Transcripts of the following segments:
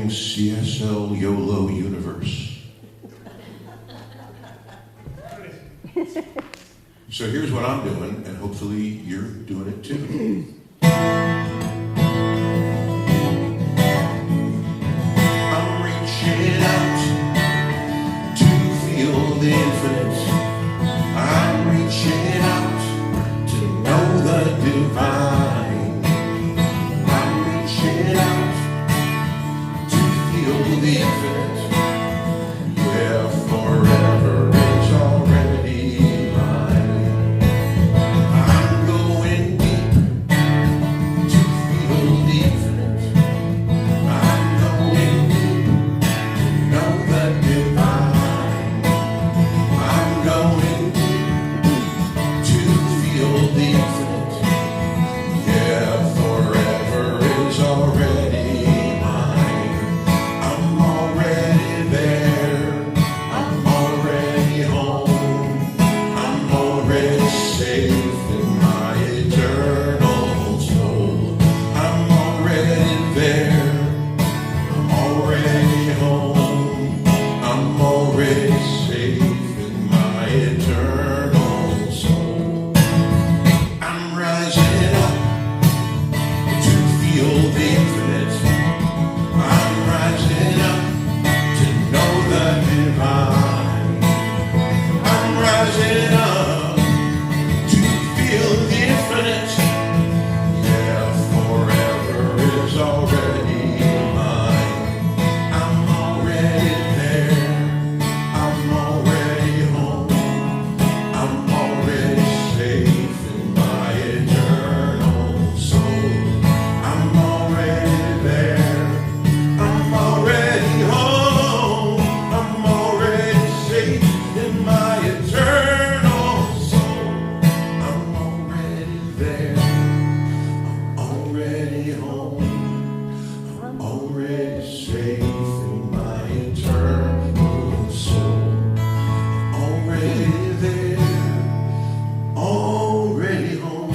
growing CSL Yolo universe. So here's what I'm doing, and hopefully you're doing it too. I'm reaching out to feel the infinite. I'm reaching out to know the divine. I'm reaching out to feel the infinite. Yeah, forever is already mine. I'm going deep to feel the infinite. I'm going deep to know the divine. I'm going to feel the infinite. Yeah, forever is already mine. I'm already there. I'm already home. I'm already safe in my eternal soul. I'm already there. I'm already home. I'm already safe in my eternal soul. I'm rising up to feel the infinite. I'm rising up to know the divine. I'm rising up to feel the infinite. Yeah, forever is already mine. I'm already there. I'm already home. I'm already safe in my eternal soul. I'm already there. I'm already home. I'm already safe in my eternal soul. I'm already there. I'm already home. I'm already safe in my eternal soul. Already there. Already home.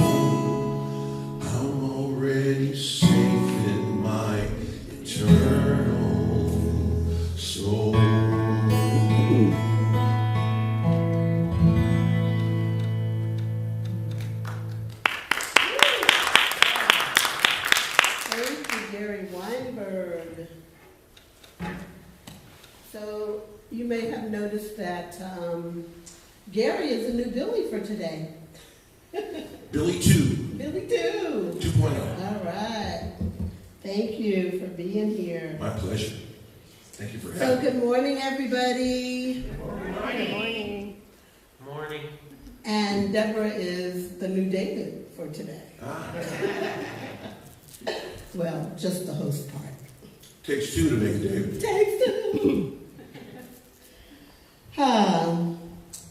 I'm already safe in my eternal soul. Thank you, Gary Weinberg. So you may have noticed that Gary is a new Billy for today. Billy 2, Billy too. 2.0. All right. Thank you for being here. My pleasure. Thank you for So having me. good morning, everybody. Morning. Morning. And Deborah is the new David for today. Well, just the host part. Takes two to make a David. Takes two.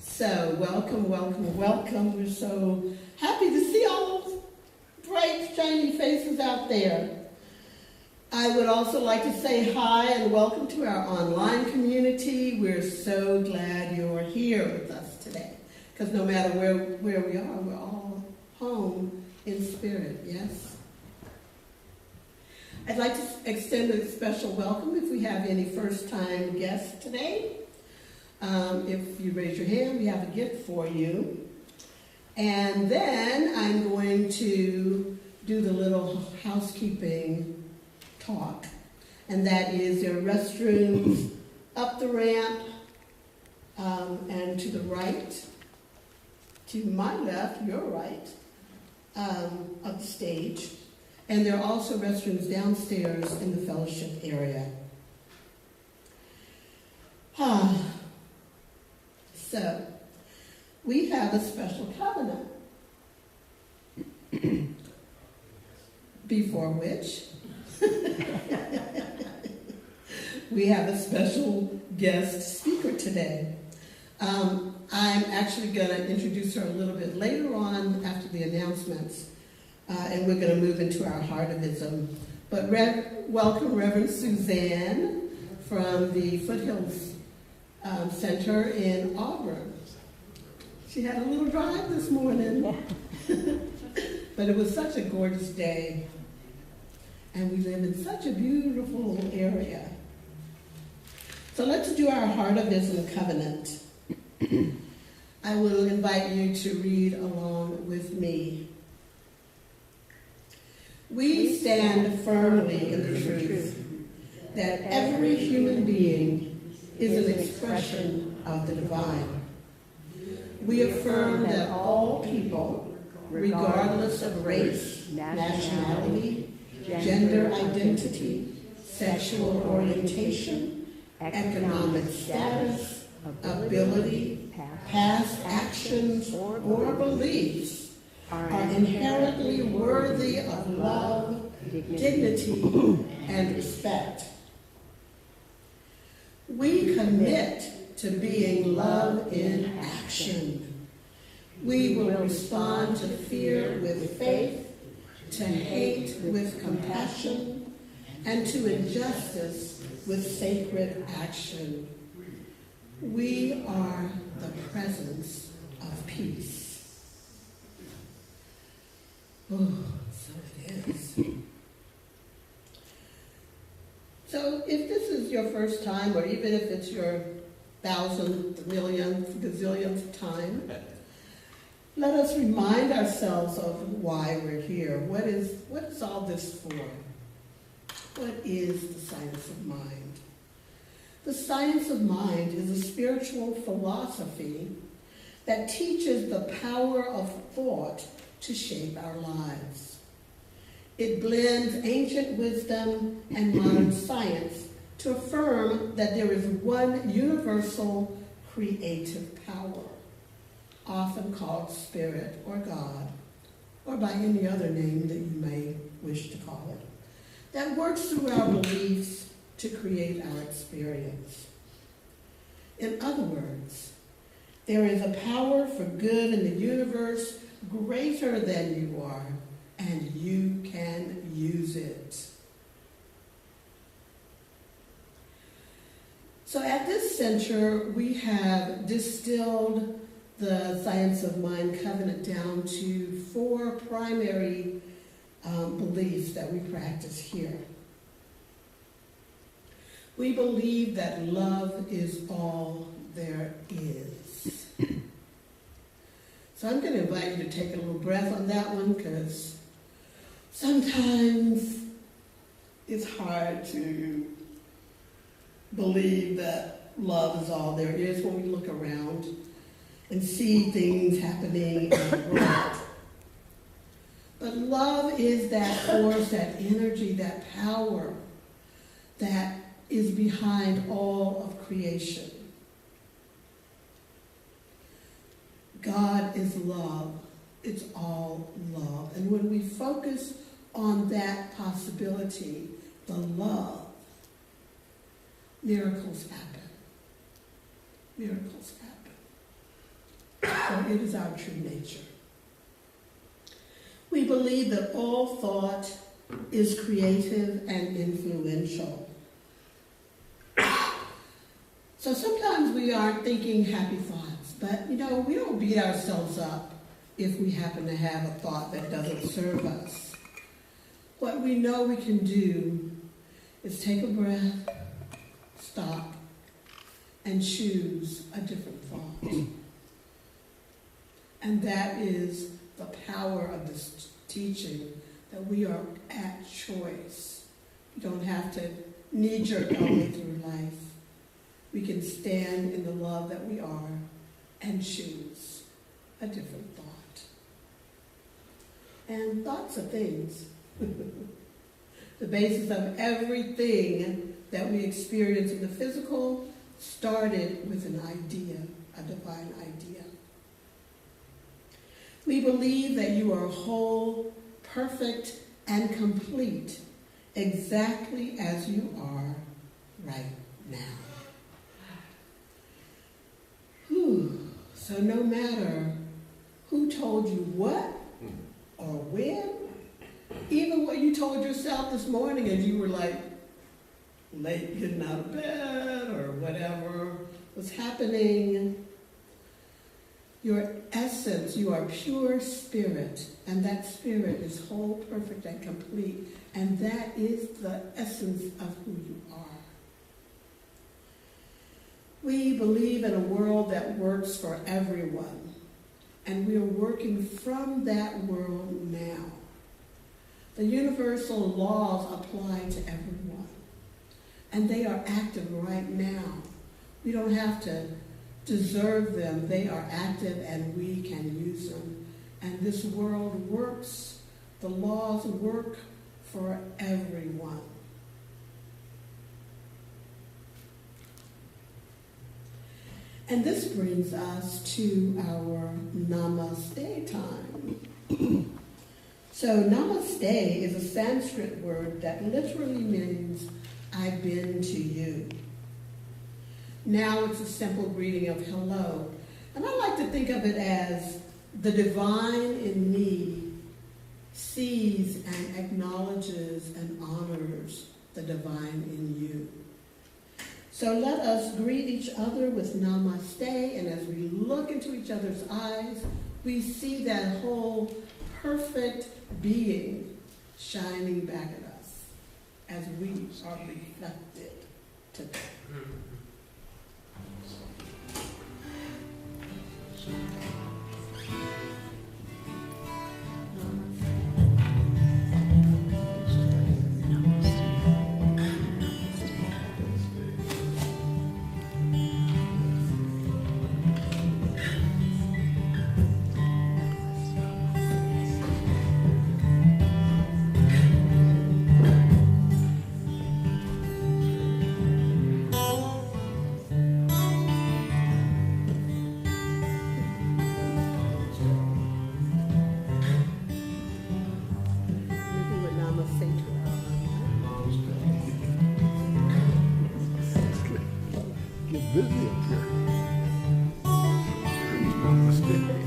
So welcome, welcome, welcome. We're so happy to see all those bright, shiny faces out there. I would also like to say hi and welcome to our online community. We're so glad you're here with us today. Because no matter where we are, we're all home in spirit, yes? I'd like to extend a special welcome if we have any first-time guests today. If you raise your hand, we have a gift for you. And then I'm going to do the little housekeeping talk. And that is there are restrooms up the ramp and to the right, to my left, your right, of the stage. And there are also restrooms downstairs in the fellowship area. So, we have a special covenant, before which we have a special guest speaker today. I'm actually going to introduce her a little bit later on after the announcements, and we're going to move into our heartivism. But welcome Reverend Suzanne from the Foothill Center in Auburn. She had a little drive this morning. But it was such a gorgeous day. And we live in such a beautiful area. So let's do our Heart of Wisdom covenant. I will invite you to read along with me. We stand firmly in the truth that every human being is an expression of the divine. We affirm that all people, regardless of race, nationality, gender identity, sexual orientation, economic status, ability, past actions, or beliefs, are inherently worthy of love, dignity, and respect. We commit to being love in action. We will respond to fear with faith, to hate with compassion, and to injustice with sacred action. We are the presence of peace. Oh, so it is. So if this is your first time, or even if it's your thousandth, millionth, gazillionth time, let us remind ourselves of why we're here. What is all this for? What is the science of mind? The science of mind is a spiritual philosophy that teaches the power of thought to shape our lives. It blends ancient wisdom and modern science to affirm that there is one universal creative power, often called Spirit or God, or by any other name that you may wish to call it, that works through our beliefs to create our experience. In other words, there is a power for good in the universe greater than you are, and you can use it. So at this center, we have distilled the Science of Mind covenant down to 4 primary beliefs that we practice here. We believe that love is all there is. So I'm going to invite you to take a little breath on that one, because sometimes it's hard to believe that love is all there is when we look around and see things happening in the world. But love is that force, that energy, that power that is behind all of creation. God is love. It's all love. And when we focus on that possibility, the love, miracles happen. Miracles happen. So it is our true nature. We believe that all thought is creative and influential. So sometimes we aren't thinking happy thoughts, but we don't beat ourselves up if we happen to have a thought that doesn't serve us. What we know we can do is take a breath, stop, and choose a different thought. And that is the power of this teaching, that we are at choice. We don't have to knee-jerk our way through life. We can stand in the love that we are and choose a different thought. And thoughts are things. The basis of everything that we experience in the physical started with an idea, a divine idea. We believe that you are whole, perfect, and complete, exactly as you are right now. So no matter who told you what or when, even what you told yourself this morning as you were like late getting out of bed or whatever was happening, your essence, you are pure spirit, and that spirit is whole, perfect, and complete, and that is the essence of who you are. We believe in a world that works for everyone, and we are working from that world now. The universal laws apply to everyone, and they are active right now. We don't have to deserve them. They are active, and we can use them. And this world works. The laws work for everyone. And this brings us to our Namaste time. So Namaste is a Sanskrit word that literally means I've been to you. Now it's a simple greeting of hello. And I like to think of it as the divine in me sees and acknowledges and honors the divine in you. So let us greet each other with Namaste, and as we look into each other's eyes, we see that whole perfect being shining back at us as we are reflected today. Busy up here. Namaste.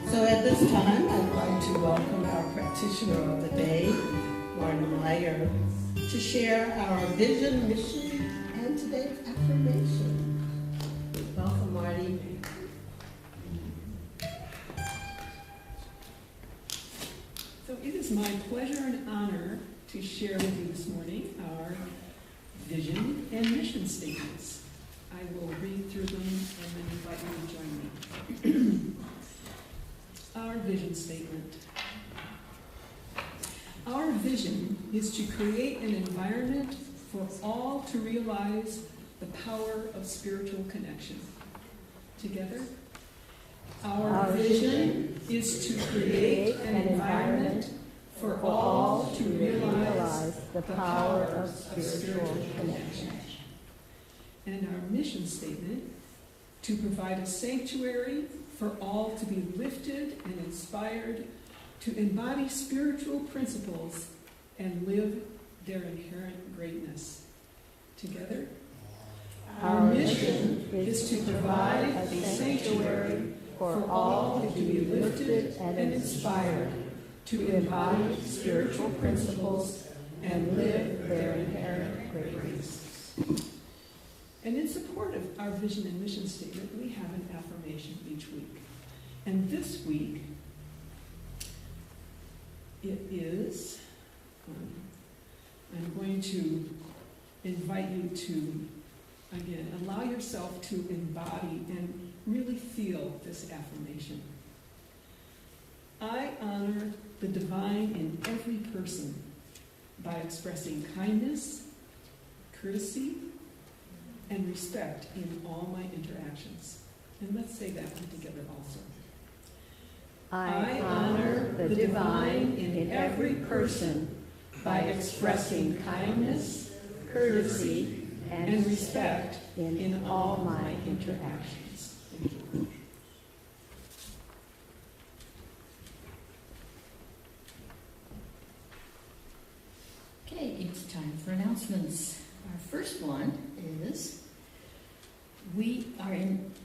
So at this time, I'd like to welcome our practitioner of the day, Marty Meyer, to share our vision, mission, and today's affirmation. Welcome, Marty. So it is my pleasure and honor to share with you this morning our vision and mission statements. I will read through them and then invite you to join me. Our vision statement. Our vision is to create an environment for all to realize the power of spiritual connection. Together, our vision is to create an environment for all to realize the power of spiritual connection. And our mission statement, to provide a sanctuary for all to be lifted and inspired to embody spiritual principles and live their inherent greatness. Together, our mission is to provide a sanctuary for all to be lifted and inspired to embody spiritual principles and live their inherent greatness. And in support of our vision and mission statement, we have an affirmation each week. And this week, it is, I'm going to invite you to, again, allow yourself to embody and really feel this affirmation. I honor the divine in every person by expressing kindness, courtesy, and respect in all my interactions. And let's say that one together also. I honor the divine in every person by expressing kindness, courtesy, and respect in all my interactions. Thank you. Okay, it's time for announcements. Our first one is we are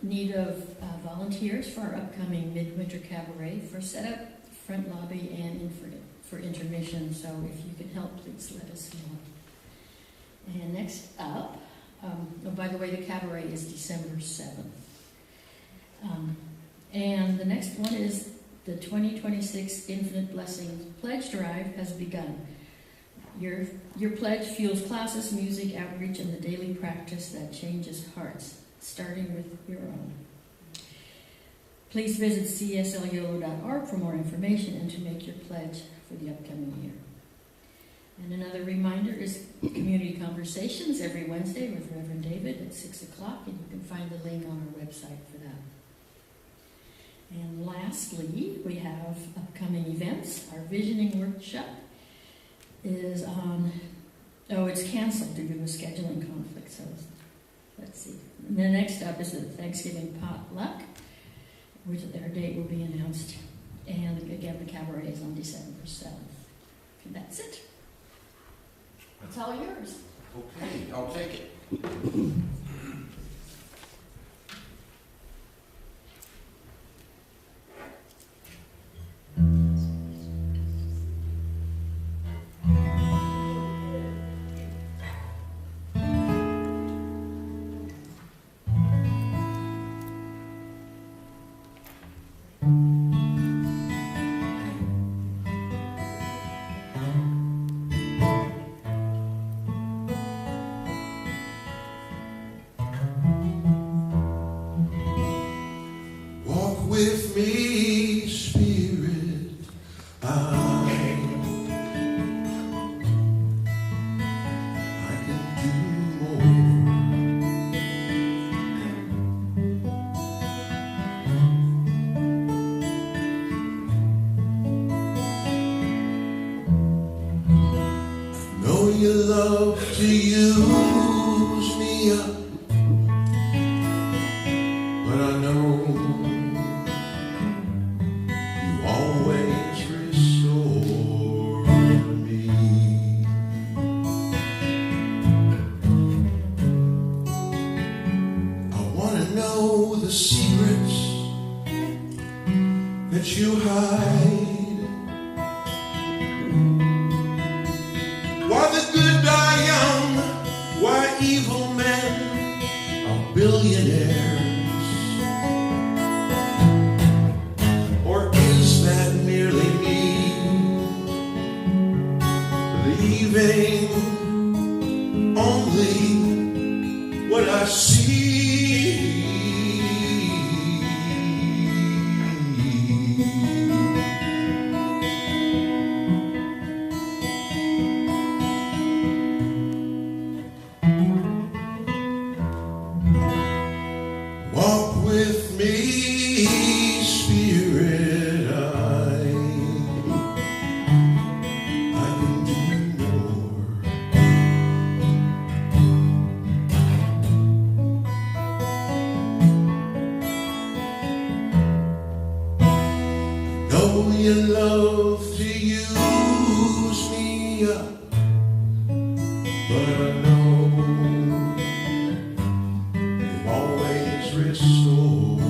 need of volunteers for our upcoming midwinter cabaret for setup, front lobby, and for intermission. So if you can help, please let us know. And next up, oh, by the way, the cabaret is December 7th. And the next one is the 2026 Infinite Blessings Pledge Drive has begun. Your pledge fuels classes, music, outreach, and the daily practice that changes hearts, starting with your own. Please visit CSLYolo.org for more information and to make your pledge for the upcoming year. And another reminder is Community Conversations every Wednesday with Reverend David at 6 o'clock, and you can find the link on our website for that. And lastly, we have upcoming events. Our visioning workshop is on, it's canceled due to a scheduling conflict, so let's see. And then next up is the Thanksgiving potluck, which their date will be announced. And again, the cabaret is on December 7th. And that's it. It's all yours. Okay, I'll take it. With me, Spirit, I can do more. Know you love to use me up, but I know always restore me. I want to know the secrets that you hide. Why the good die young, why evil men are billionaires. Only what I see. Walk with me, Spirit. Know you love to use me up, but I know you always restore me.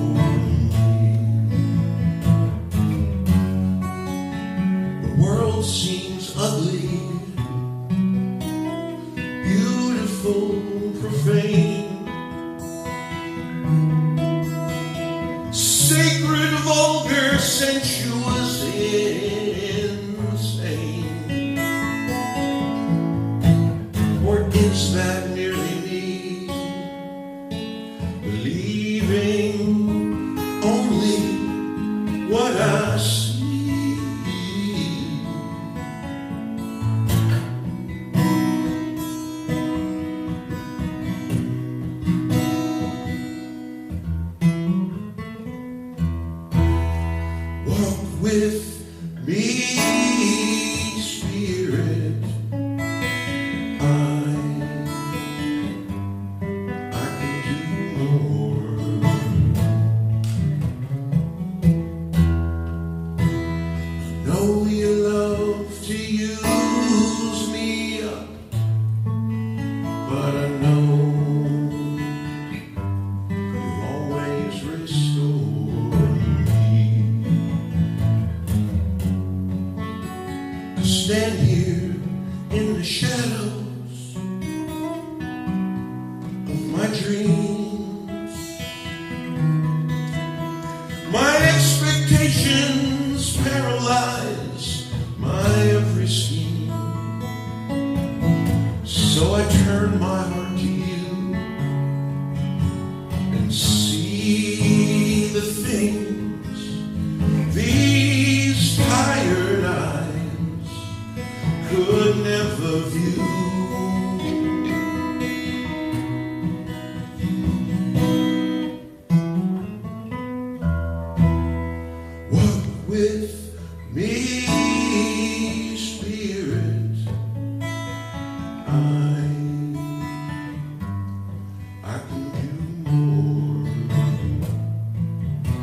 The world seems ugly, beautiful, profane, sacred, vulgar, sensuous, insane. Or is that merely me believing only what I see? Walk with me, Spirit. I can do more. I know you love to use me up, but I know you always stand here in the shadows of my dreams. My expectations paralyze my every scheme. So I turn my heart to you and see the things these tired eyes could never view. Walk with me, Spirit. I can do more. I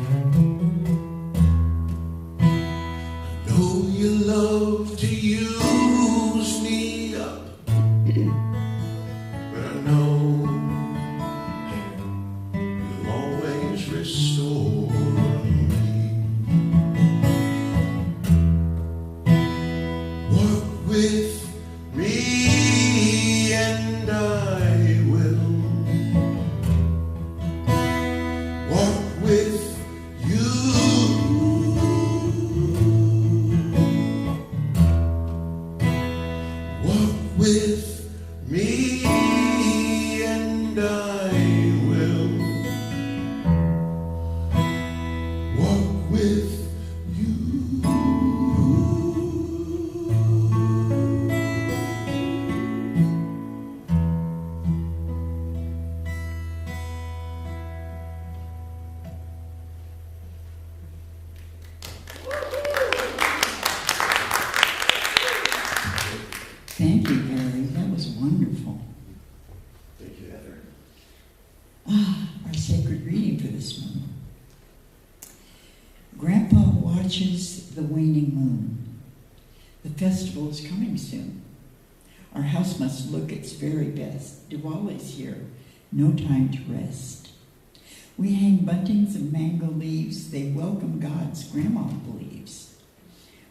know you love to use me up, but I know you'll always restore me. Walk with me and I will walk with you. Walk with me and I will walk with you. Thank you, Harry. That was wonderful. Thank you, Heather. Our sacred reading for this morning. Grandpa watches the waning moon. The festival is coming soon. Our house must look its very best. Diwali's here. No time to rest. We hang buntings of mango leaves. They welcome God's grandma believes.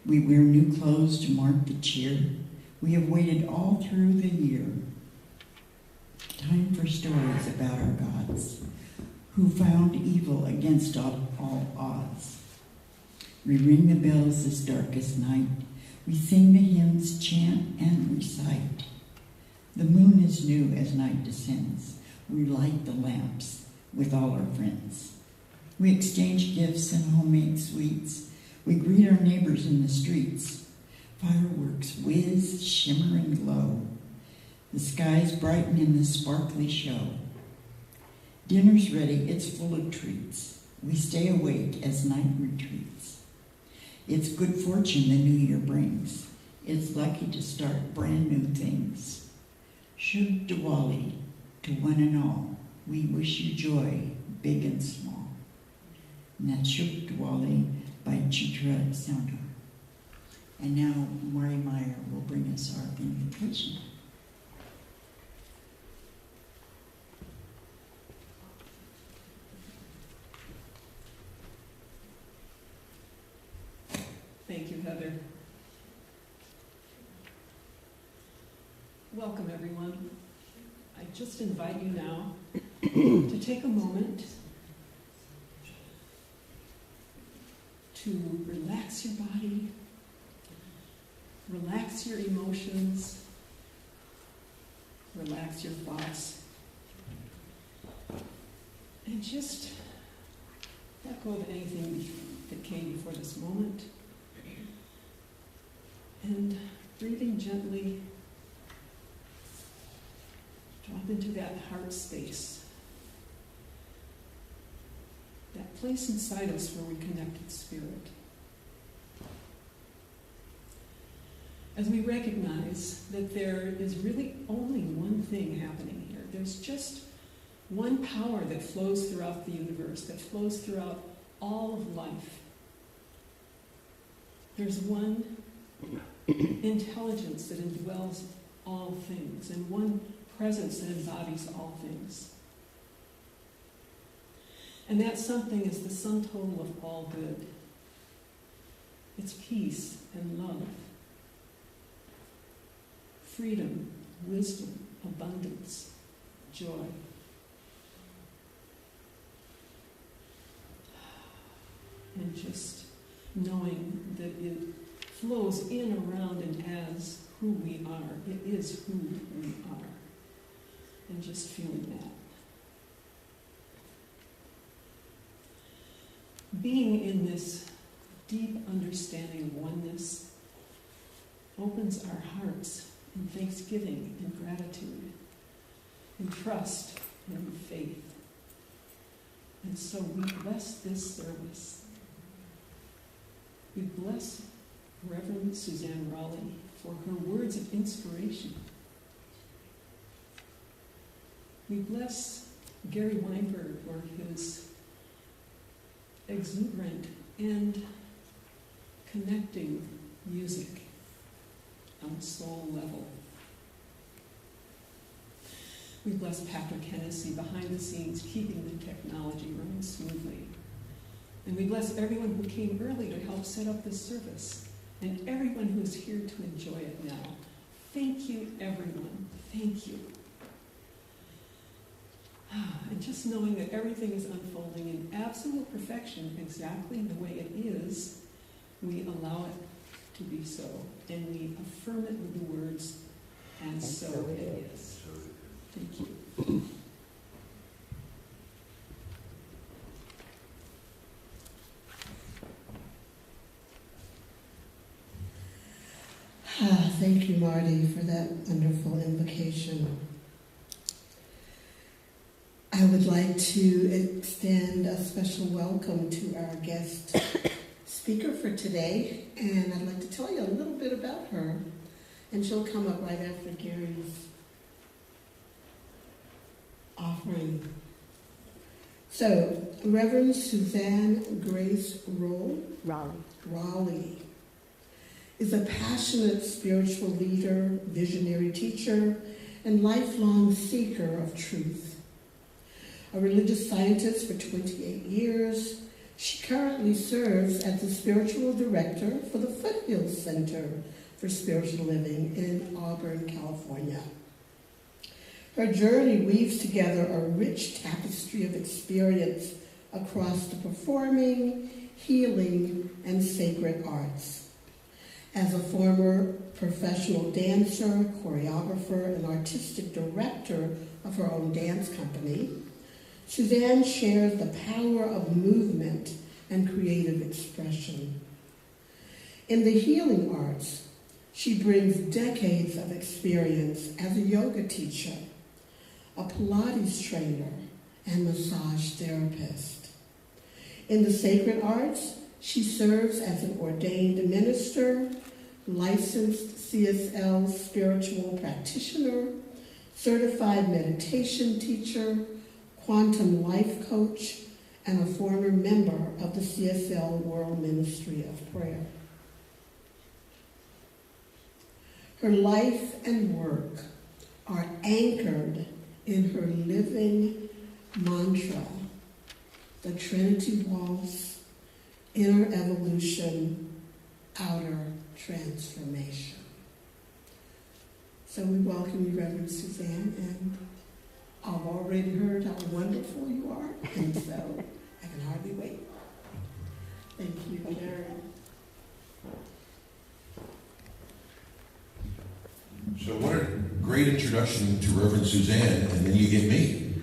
We wear new clothes to mark the cheer. We have waited all through the year. Time for stories about our gods, who found evil against all odds. We ring the bells this darkest night. We sing the hymns, chant, and recite. The moon is new as night descends. We light the lamps with all our friends. We exchange gifts and homemade sweets. We greet our neighbors in the streets. Fireworks whiz, shimmer, and glow. The skies brighten in the sparkly show. Dinner's ready, it's full of treats. We stay awake as night retreats. It's good fortune the new year brings. It's lucky to start brand new things. Shub Diwali to one and all. We wish you joy, big and small. And that's Shub Diwali by Chitra Soundar. And now Mari Meyer will bring us our invocation. Thank you, Heather. Welcome, everyone. I just invite you now to take a moment to relax your body, relax your emotions, relax your thoughts, and just let go of anything that came before this moment. And breathing gently, drop into that heart space, that place inside us where we connect with Spirit. As we recognize that there is really only one thing happening here. There's just one power that flows throughout the universe, that flows throughout all of life. There's one intelligence that indwells all things, and one presence that embodies all things. And that something is the sum total of all good. It's peace and love. freedom, wisdom, abundance, joy. And just knowing that it flows in, around, and as who we are. It is who we are. And just feeling that. Being in this deep understanding of oneness opens our hearts in thanksgiving and gratitude, in trust and in faith. And so we bless this service. We bless Reverend Suzanne Raleigh for her words of inspiration. We bless Gary Weinberg for his exuberant and connecting music on a soul level. We bless Patrick Hennessy behind the scenes, keeping the technology running smoothly. And we bless everyone who came early to help set up this service, and everyone who is here to enjoy it now. Thank you, everyone. Thank you. And just knowing that everything is unfolding in absolute perfection, exactly the way it is, we allow it to be so, and we affirm it with the words, and so it is. Thank you. Thank you, Marty, for that wonderful invocation. I would like to extend a special welcome to our guest speaker for today, and I'd like to tell you a little bit about her, and she'll come up right after Gary's offering. So, Reverend Suzanne Grace Raleigh is a passionate spiritual leader, visionary teacher, and lifelong seeker of truth. A religious scientist for 28 years, she currently serves as the spiritual director for the Foothill Center for Spiritual Living in Auburn, California. Her journey weaves together a rich tapestry of experience across the performing, healing, and sacred arts. As a former professional dancer, choreographer, and artistic director of her own dance company, Suzanne shares the power of movement and creative expression. In the healing arts, she brings decades of experience as a yoga teacher, a Pilates trainer, and massage therapist. In the sacred arts, she serves as an ordained minister, licensed CSL spiritual practitioner, certified meditation teacher, quantum life coach, and a former member of the CSL World Ministry of Prayer. Her life and work are anchored in her living mantra, the Trinity Waltz, inner evolution, outer transformation. So we welcome you, Reverend Suzanne, and I've already heard how wonderful you are, and so I can hardly wait. Thank you, Karen. So what a great introduction to Reverend Suzanne, and then you get me.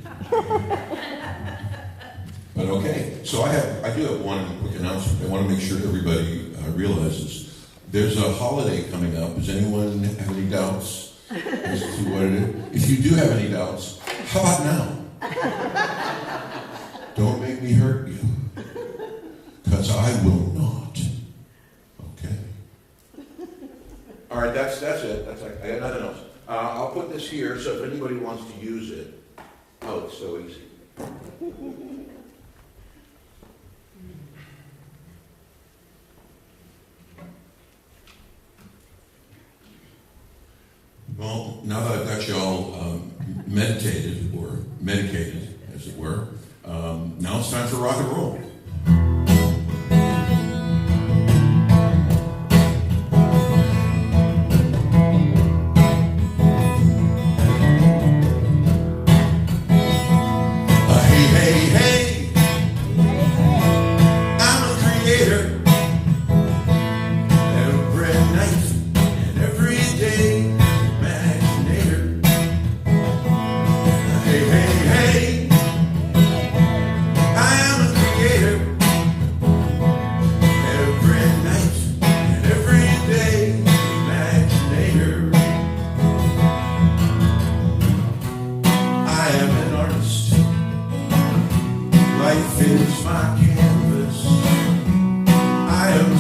But okay, so I do have one quick announcement. I want to make sure everybody realizes there's a holiday coming up. Does anyone have any doubts as to what it is? If you do have any doubts, how about now? Don't make me hurt you, because I will not. Okay. All right, that's it. I got nothing else. I'll put this here, so if anybody wants to use it, oh, it's so easy. Well, now that I've got you all meditated or medicated, as it were, now it's time for rock and roll.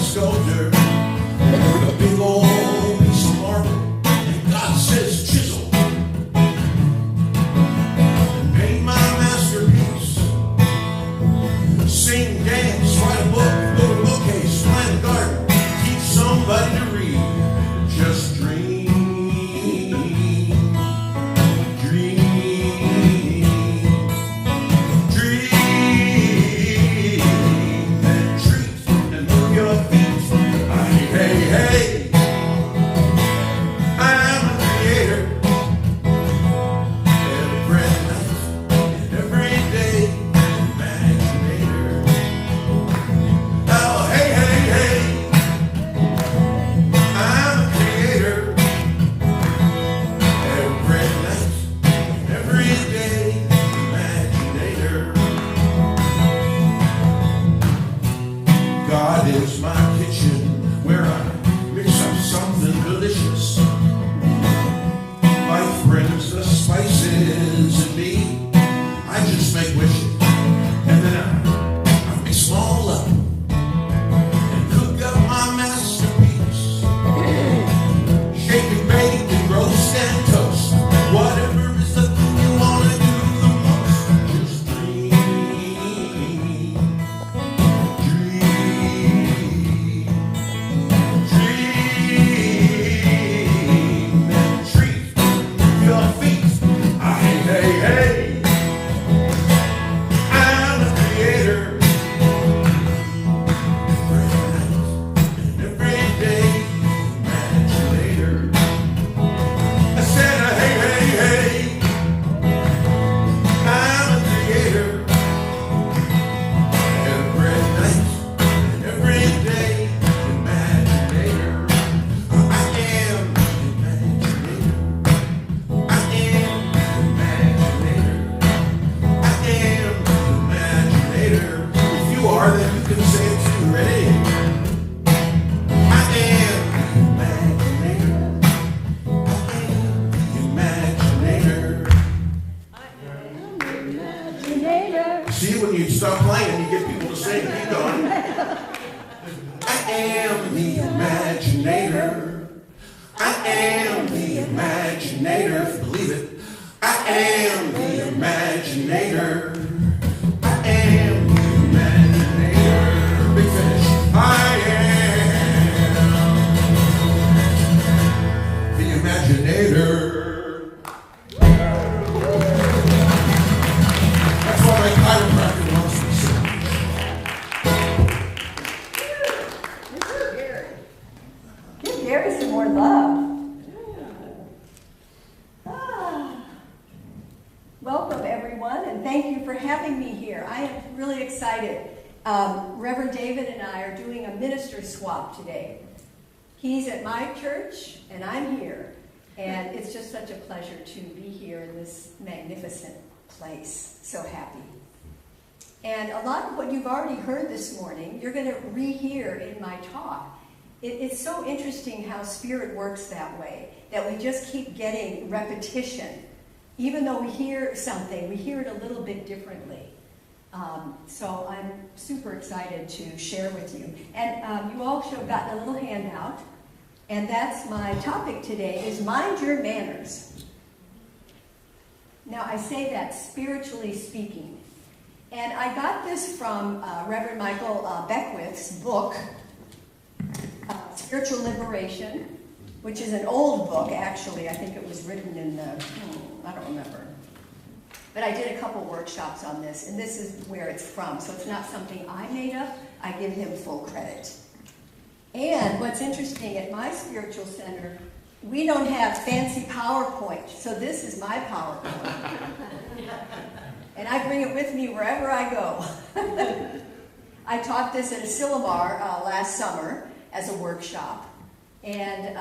sculptor with a big old piece of marble, and God says chisel. Paint my masterpiece. Sing, dance, write a book, build a bookcase, plant a garden, teach somebody to read. Just dream, dream, dream, and treat and move your feet. Hey, hey, I'm a creator. Every night and every day, imaginator. Oh, hey, hey, hey, I'm a creator. Every night and every day, imaginator. God is my kitchen where I mix up something delicious. Life brings the spices in me. I just make wishes, and then I mix them all up and cook up my masterpiece. Shake and bake and roast and toast. Whatever is the thing you want to do the most. Just dream, dream, dream, and treat your feet. Hey, hey, hey, I'm a creator. Every night and every day, imaginator. I said, hey, hey, hey, I'm a creator. Every night and every day, imaginator. I am the imaginator. I am the imaginator. I am the imaginator. If you are, then you can say it too. Ready? I am the imaginator. I am the imaginator. See, when you stop playing, you get people to sing. Keep going. I am the imaginator. I am the imaginator. Believe it. I am the imaginator. I am the imaginator. Big finish. I am the imaginator. That's why my chiropractor wants me to sing. Give Gary some more love. Ah. Welcome, everyone, and thank you for having me here. I am really excited. Reverend David and I are doing a minister swap today. He's at my church, and I'm here. And it's just such a pleasure to be here in this magnificent place. So happy. And a lot of what you've already heard this morning, you're going to rehear in my talk. It's so interesting how Spirit works that way, that we just keep getting repetition. Even though we hear something, we hear it a little bit differently. So I'm super excited to share with you. And you all should have gotten a little handout. And that's my topic today, is mind your manners. Now, I say that spiritually speaking. And I got this from Reverend Michael Beckwith's book, Spiritual Liberation, which is an old book, actually. I think it was written in the, I don't remember. But I did a couple workshops on this, and this is where it's from. So it's not something I made up. I give him full credit. And what's interesting, at my spiritual center, we don't have fancy PowerPoint. So this is my PowerPoint. And I bring it with me wherever I go. I taught this at Asilomar last summer as a workshop. And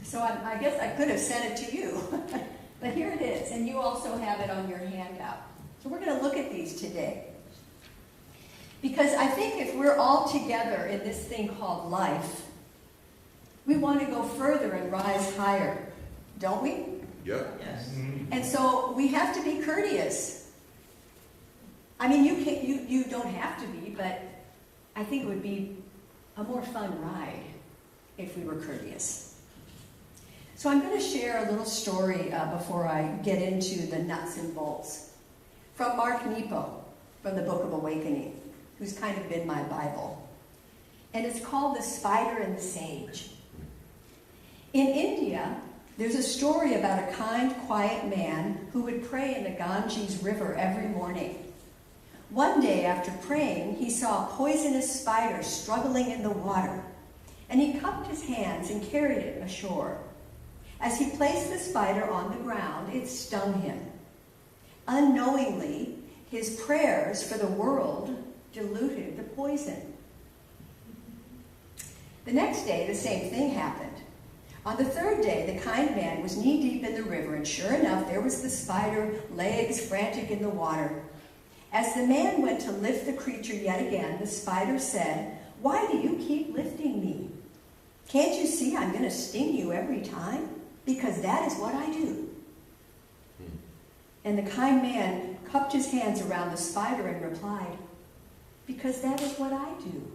so I guess I could have sent it to you. But here it is. And you also have it on your handout. So we're going to look at these today. Because I think if we're all together in this thing called life, we want to go further and rise higher, don't we? Yep. Yes. And so we have to be courteous. I mean, you don't have to be, but I think it would be a more fun ride if we were courteous. So I'm going to share a little story before I get into the nuts and bolts from Mark Nepo from the Book of Awakening, who's kind of been my Bible. And it's called The Spider and the Sage. In India, there's a story about a kind, quiet man who would pray in the Ganges River every morning. One day after praying, he saw a poisonous spider struggling in the water, and he cupped his hands and carried it ashore. As he placed the spider on the ground, it stung him. Unknowingly, his prayers for the world diluted the poison. The next day, the same thing happened. On the third day, the kind man was knee-deep in the river, and sure enough, there was the spider, legs frantic in the water. As the man went to lift the creature yet again, the spider said, "Why do you keep lifting me? Can't you see I'm going to sting you every time? Because that is what I do." And the kind man cupped his hands around the spider and replied, "Because that is what I do."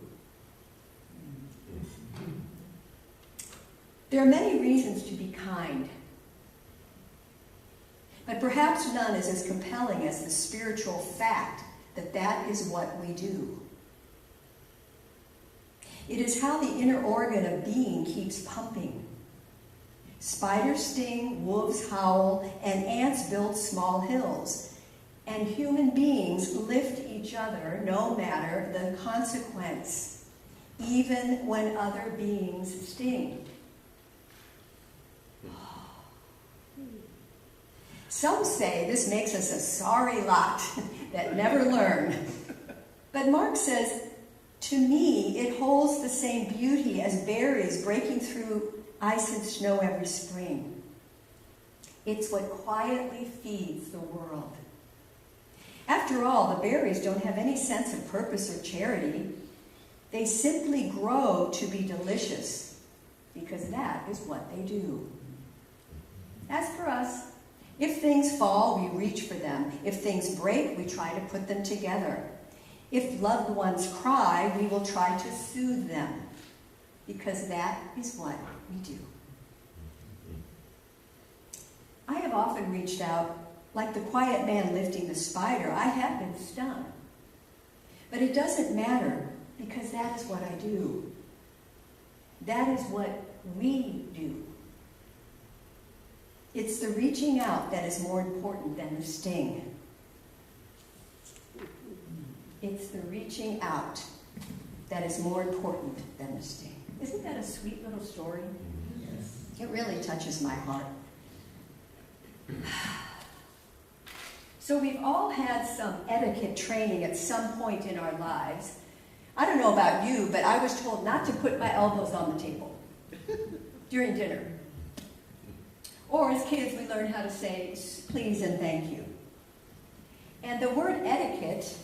There are many reasons to be kind, but perhaps none is as compelling as the spiritual fact that that is what we do. It is how the inner organ of being keeps pumping. Spiders sting, wolves howl, and ants build small hills, and human beings lift each other no matter the consequence, even when other beings sting. Some say this makes us a sorry lot that never learn. But Mark says, to me, it holds the same beauty as berries breaking through ice and snow every spring. It's what quietly feeds the world. After all, the berries don't have any sense of purpose or charity. They simply grow to be delicious because that is what they do. As for us, if things fall, we reach for them. If things break, we try to put them together. If loved ones cry, we will try to soothe them, because that is what we do. I have often reached out, like the quiet man lifting the spider. I have been stung. But it doesn't matter, because that is what I do. That is what we do. It's the reaching out that is more important than the sting. It's the reaching out that is more important than the sting. Isn't that a sweet little story? Yes. It really touches my heart. So we've all had some etiquette training at some point in our lives. I don't know about you, but I was told not to put my elbows on the table during dinner. Or as kids, we learned how to say please and thank you. And the word etiquette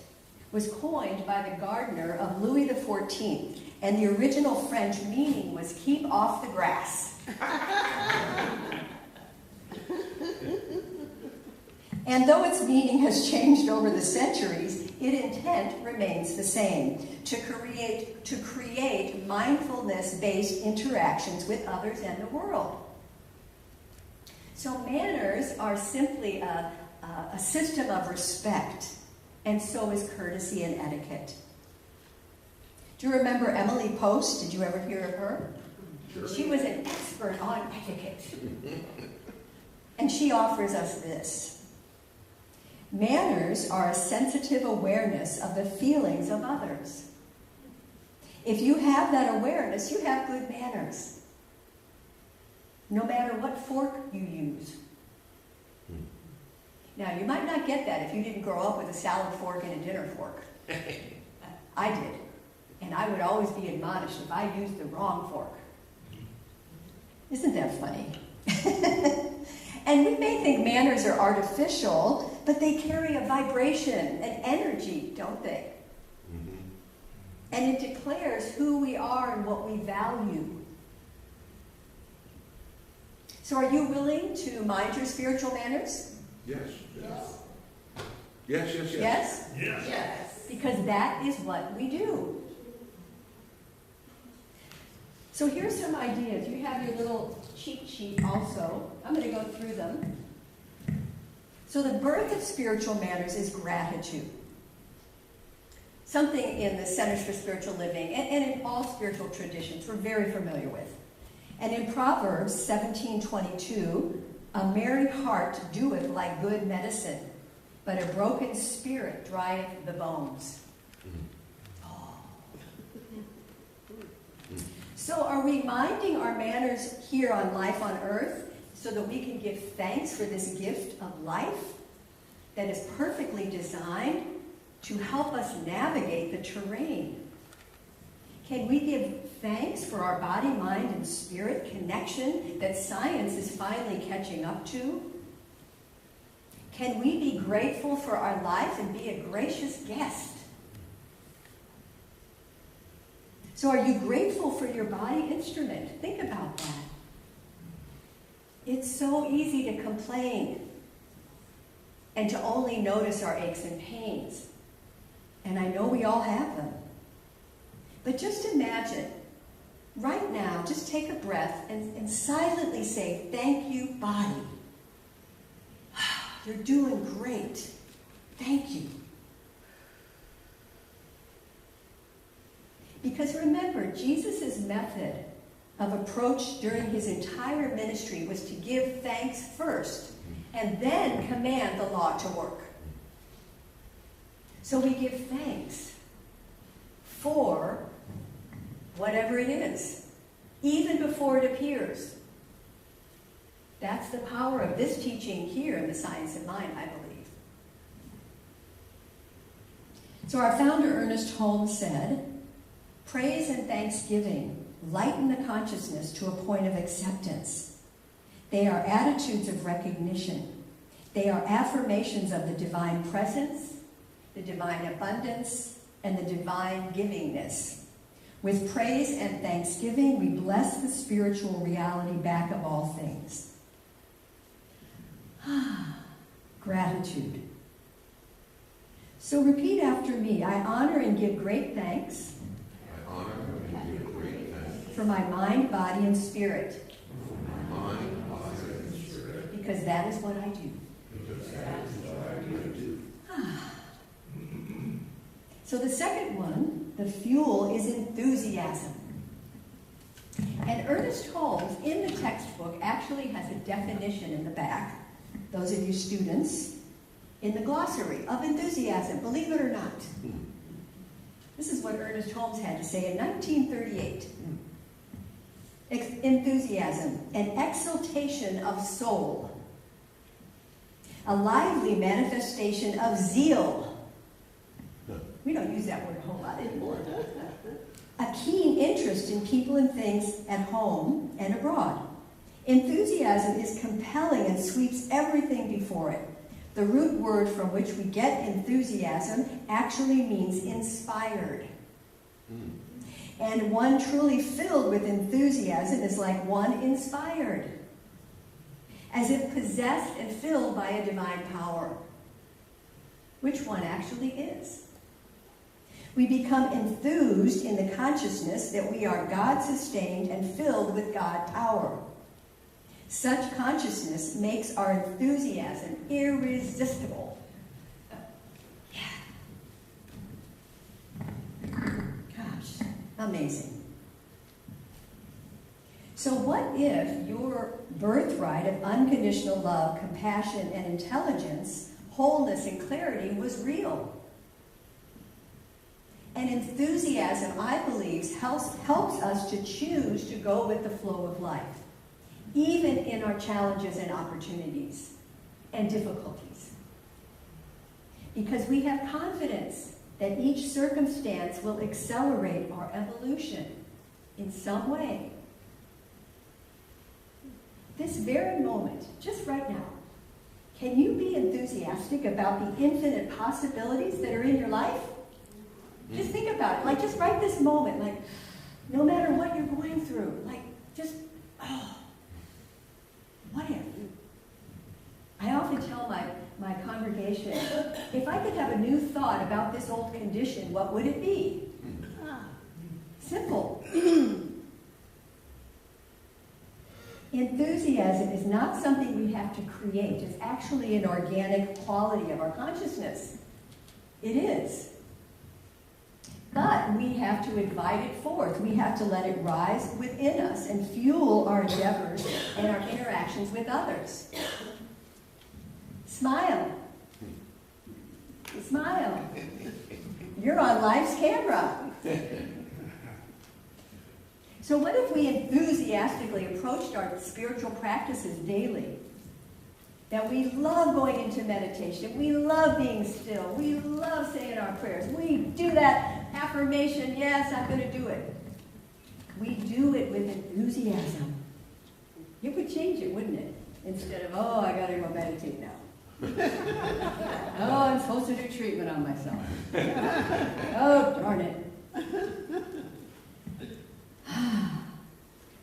was coined by the gardener of Louis XIV, and the original French meaning was keep off the grass. And though its meaning has changed over the centuries, its intent remains the same, to create mindfulness-based interactions with others and the world. So manners are simply a system of respect, and so is courtesy and etiquette. Do you remember Emily Post? Did you ever hear of her? Sure. She was an expert on etiquette. And she offers us this. Manners are a sensitive awareness of the feelings of others. If you have that awareness, you have good manners. No matter what fork you use. Now, you might not get that if you didn't grow up with a salad fork and a dinner fork. I did. And I would always be admonished if I used the wrong fork. Isn't that funny? And we may think manners are artificial, but they carry a vibration, an energy, don't they? Mm-hmm. And it declares who we are and what we value. So are you willing to mind your spiritual manners? Yes. Yes. Yes, yes, yes. Yes? Yes. Yes. Because that is what we do. So here's some ideas. You have your little cheat sheet also. I'm going to go through them. So the birth of spiritual manners is gratitude. Something in the Centers for Spiritual Living and in all spiritual traditions we're very familiar with. And in Proverbs 17:22, a merry heart doeth like good medicine, but a broken spirit drieth the bones. Oh. So are we minding our manners here on life on earth so that we can give thanks for this gift of life that is perfectly designed to help us navigate the terrain? Can we give thanks for our body, mind, and spirit connection that science is finally catching up to? Can we be grateful for our life and be a gracious guest? So are you grateful for your body instrument? Think about that. It's so easy to complain and to only notice our aches and pains. And I know we all have them. But just imagine, right now, just take a breath and silently say, thank you, body. You're doing great. Thank you. Because remember, Jesus' method of approach during his entire ministry was to give thanks first and then command the law to work. So we give thanks for whatever it is, even before it appears. That's the power of this teaching here in the Science of Mind, I believe. So our founder, Ernest Holmes, said, praise and thanksgiving lighten the consciousness to a point of acceptance. They are attitudes of recognition. They are affirmations of the divine presence, the divine abundance, and the divine givingness. With praise and thanksgiving, we bless the spiritual reality back of all things. Gratitude. So repeat after me. I honor and give great thanks. I honor and give great thanks For my mind, body, and spirit. for my mind, body, and spirit. Because that is what I do. Because that is what I do. So the second one, the fuel, is enthusiasm. And Ernest Holmes, in the textbook, actually has a definition in the back, those of you students, in the glossary of enthusiasm, believe it or not. This is what Ernest Holmes had to say in 1938. Enthusiasm, an exaltation of soul, a lively manifestation of zeal. We don't use that word a whole lot anymore. A keen interest in people and things at home and abroad. Enthusiasm is compelling and sweeps everything before it. The root word from which we get enthusiasm actually means inspired. And one truly filled with enthusiasm is like one inspired, as if possessed and filled by a divine power, which one actually is. We become enthused in the consciousness that we are God-sustained and filled with God power. Such consciousness makes our enthusiasm irresistible. Gosh, amazing. So what if your birthright of unconditional love, compassion, and intelligence, wholeness, and clarity was real? And enthusiasm, I believe, helps us to choose to go with the flow of life, even in our challenges and opportunities and difficulties. Because we have confidence that each circumstance will accelerate our evolution in some way. This very moment, just right now, can you be enthusiastic about the infinite possibilities that are in your life? Just think about it, like just right this moment, like no matter what you're going through, like just, what if? I often tell my congregation, if I could have a new thought about this old condition, what would it be? Simple. Enthusiasm is not something we have to create. It's actually an organic quality of our consciousness. It is. But we have to invite it forth. We have to let it rise within us and fuel our endeavors and our interactions with others. Smile. Smile. You're on life's camera. So what if we enthusiastically approached our spiritual practices daily? That we love going into meditation. We love being still. We love saying our prayers. We do that affirmation, yes, I'm going to do it. We do it with enthusiasm. It would change it, wouldn't it? Instead of, oh, I got to go meditate now. Oh, I'm supposed to do treatment on myself. Oh, darn it.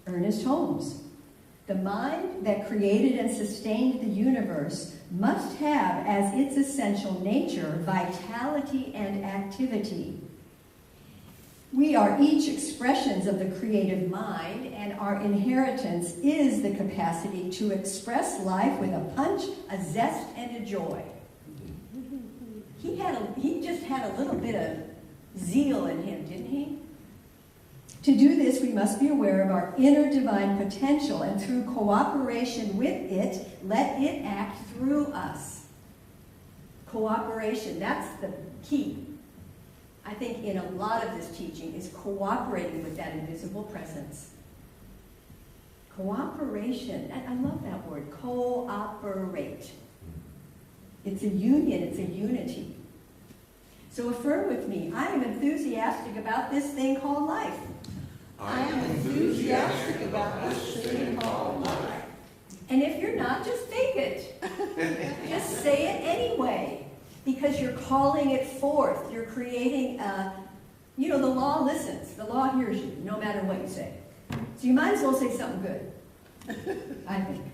Ernest Holmes. The mind that created and sustained the universe must have as its essential nature vitality and activity. We are each expressions of the creative mind, and our inheritance is the capacity to express life with a punch, a zest, and a joy. He just had a little bit of zeal in him, didn't he? To do this, we must be aware of our inner divine potential, and through cooperation with it, let it act through us. Cooperation, that's the key. I think in a lot of this teaching is cooperating with that invisible presence. Cooperation, I love that word, cooperate. It's a union, it's a unity. So affirm with me, I am enthusiastic about this thing called life. I am enthusiastic about this thing called life. And if you're not, just fake it. Just say it anyway. Because you're calling it forth. You're creating, the law listens. The law hears you, no matter what you say. So you might as well say something good, I think.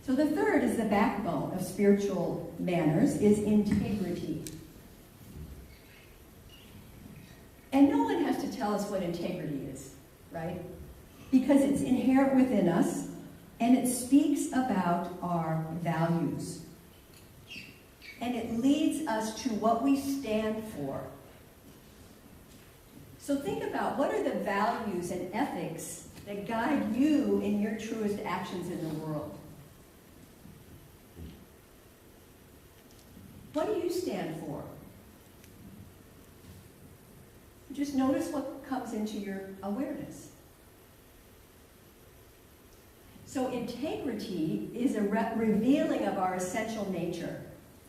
So the third is the backbone of spiritual manners, is integrity. And no one has to tell us what integrity is, right? Because it's inherent within us, and it speaks about our values. And it leads us to what we stand for. So think about, what are the values and ethics that guide you in your truest actions in the world? What do you stand for? Just notice what comes into your awareness. So integrity is a revealing of our essential nature,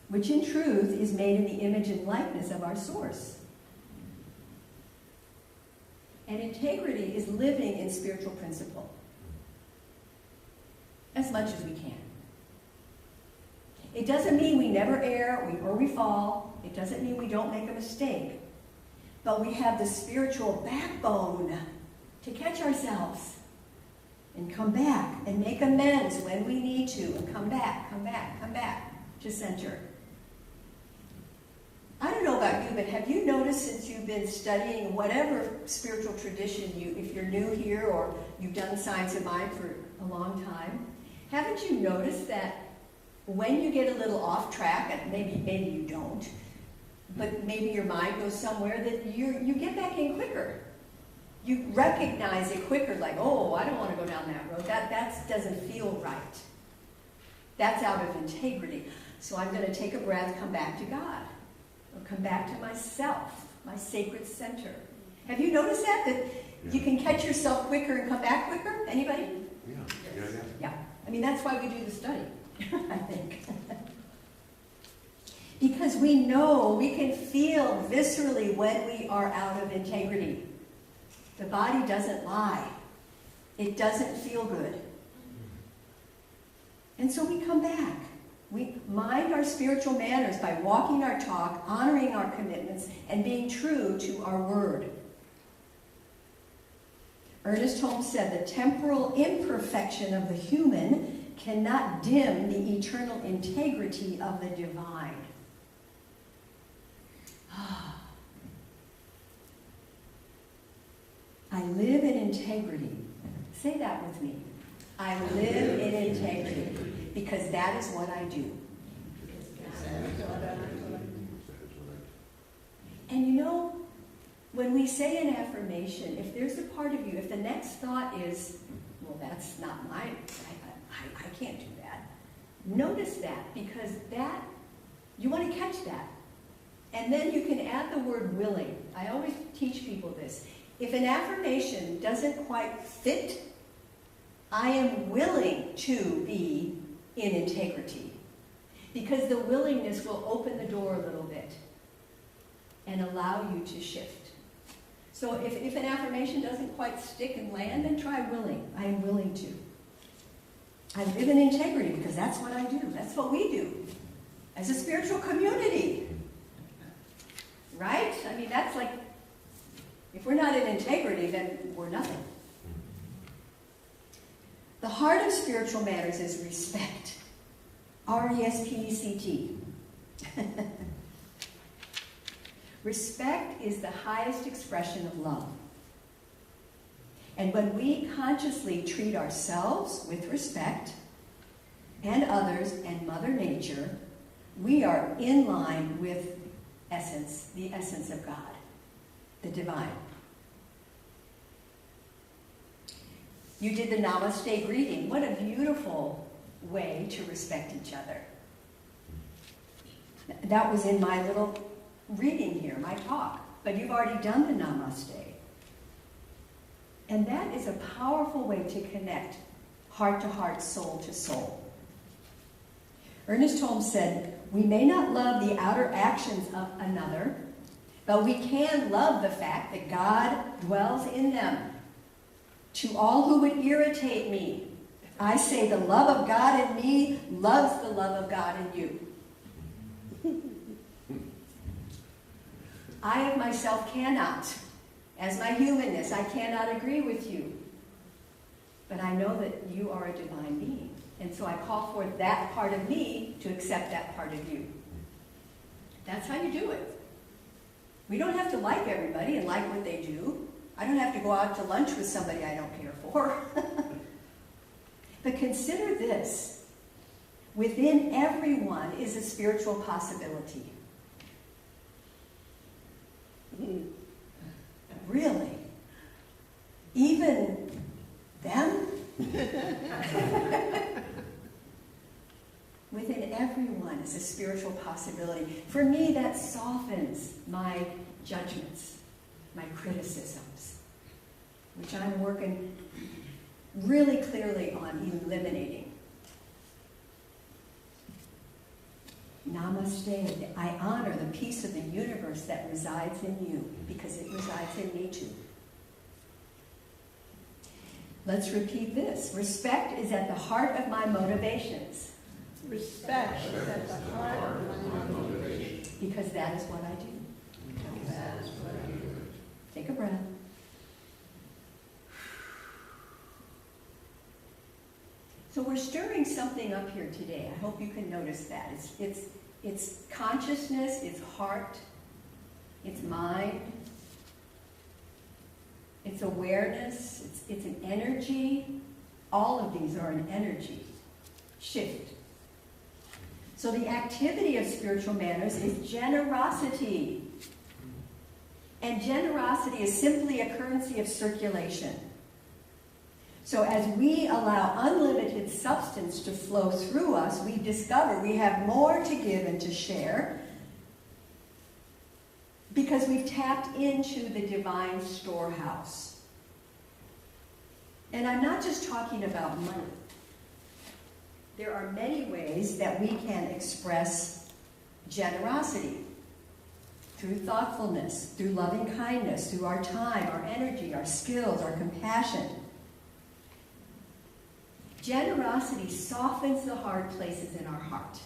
which in truth is made in the image and likeness of our source. And integrity is living in spiritual principle as much as we can. It doesn't mean we never err or we fall. It doesn't mean we don't make a mistake. But we have the spiritual backbone to catch ourselves and come back and make amends when we need to, and come back to center. I don't know about you, but have you noticed since you've been studying whatever spiritual tradition if you're new here or you've done Science of Mind for a long time, haven't you noticed that when you get a little off track, and maybe you don't, but maybe your mind goes somewhere, that you get back in quicker. You recognize it quicker, like, oh, I don't want to go down that road. That doesn't feel right. That's out of integrity. So I'm going to take a breath, come back to God. Or come back to myself, my sacred center. Have you noticed that you can catch yourself quicker and come back quicker? Anybody? Yeah. I mean, that's why we do the study, I think. Because we know, we can feel viscerally when we are out of integrity. The body doesn't lie. It doesn't feel good. And so we come back. We mind our spiritual manners by walking our talk, honoring our commitments, and being true to our word. Ernest Holmes said, the temporal imperfection of the human cannot dim the eternal integrity of the divine. I live in integrity. Say that with me. I live in integrity because that is what I do. And you know, when we say an affirmation, if there's a part of you, if the next thought is, well, that's not mine, I can't do that. Notice that, because that, you want to catch that. And then you can add the word willing. I always teach people this. If an affirmation doesn't quite fit, I am willing to be in integrity. Because the willingness will open the door a little bit and allow you to shift. So if an affirmation doesn't quite stick and land, then try willing. I am willing to. I live in integrity because that's what I do. That's what we do as a spiritual community. Right? I mean, that's like, if we're not in integrity, then we're nothing. The heart of spiritual matters is respect. R-E-S-P-E-C-T. Respect is the highest expression of love. And when we consciously treat ourselves with respect, and others, and Mother Nature, we are in line with essence, the essence of God, the divine. You did the Namaste greeting. What a beautiful way to respect each other. That was in my little reading here, my talk. But you've already done the Namaste. And that is a powerful way to connect heart to heart, soul to soul. Ernest Holmes said, "We may not love the outer actions of another, but we can love the fact that God dwells in them. To all who would irritate me, I say the love of God in me loves the love of God in you. I of myself cannot, as my humanness, I cannot agree with you. But I know that you are a divine being. And so I call for that part of me to accept that part of you." That's how you do it. We don't have to like everybody and like what they do. I don't have to go out to lunch with somebody I don't care for. But consider this. Within everyone is a spiritual possibility. Really? Even them? Within everyone is a spiritual possibility. For me, that softens my judgments, my criticisms, which I'm working really clearly on eliminating. Namaste. I honor the peace of the universe that resides in you because it resides in me too. Let's repeat this. Respect is at the heart of my motivations. Respect is at the heart of my motivation. Because that is what I do. Take a breath. So we're stirring something up here today. I hope you can notice that. It's consciousness, it's heart, it's mind, it's awareness, it's an energy. All of these are an energy shift. So the activity of spiritual manners is generosity. And generosity is simply a currency of circulation. So as we allow unlimited substance to flow through us, we discover we have more to give and to share because we've tapped into the divine storehouse. And I'm not just talking about money. There are many ways that we can express generosity. Through thoughtfulness, through loving kindness, through our time, our energy, our skills, our compassion. Generosity softens the hard places in our heart.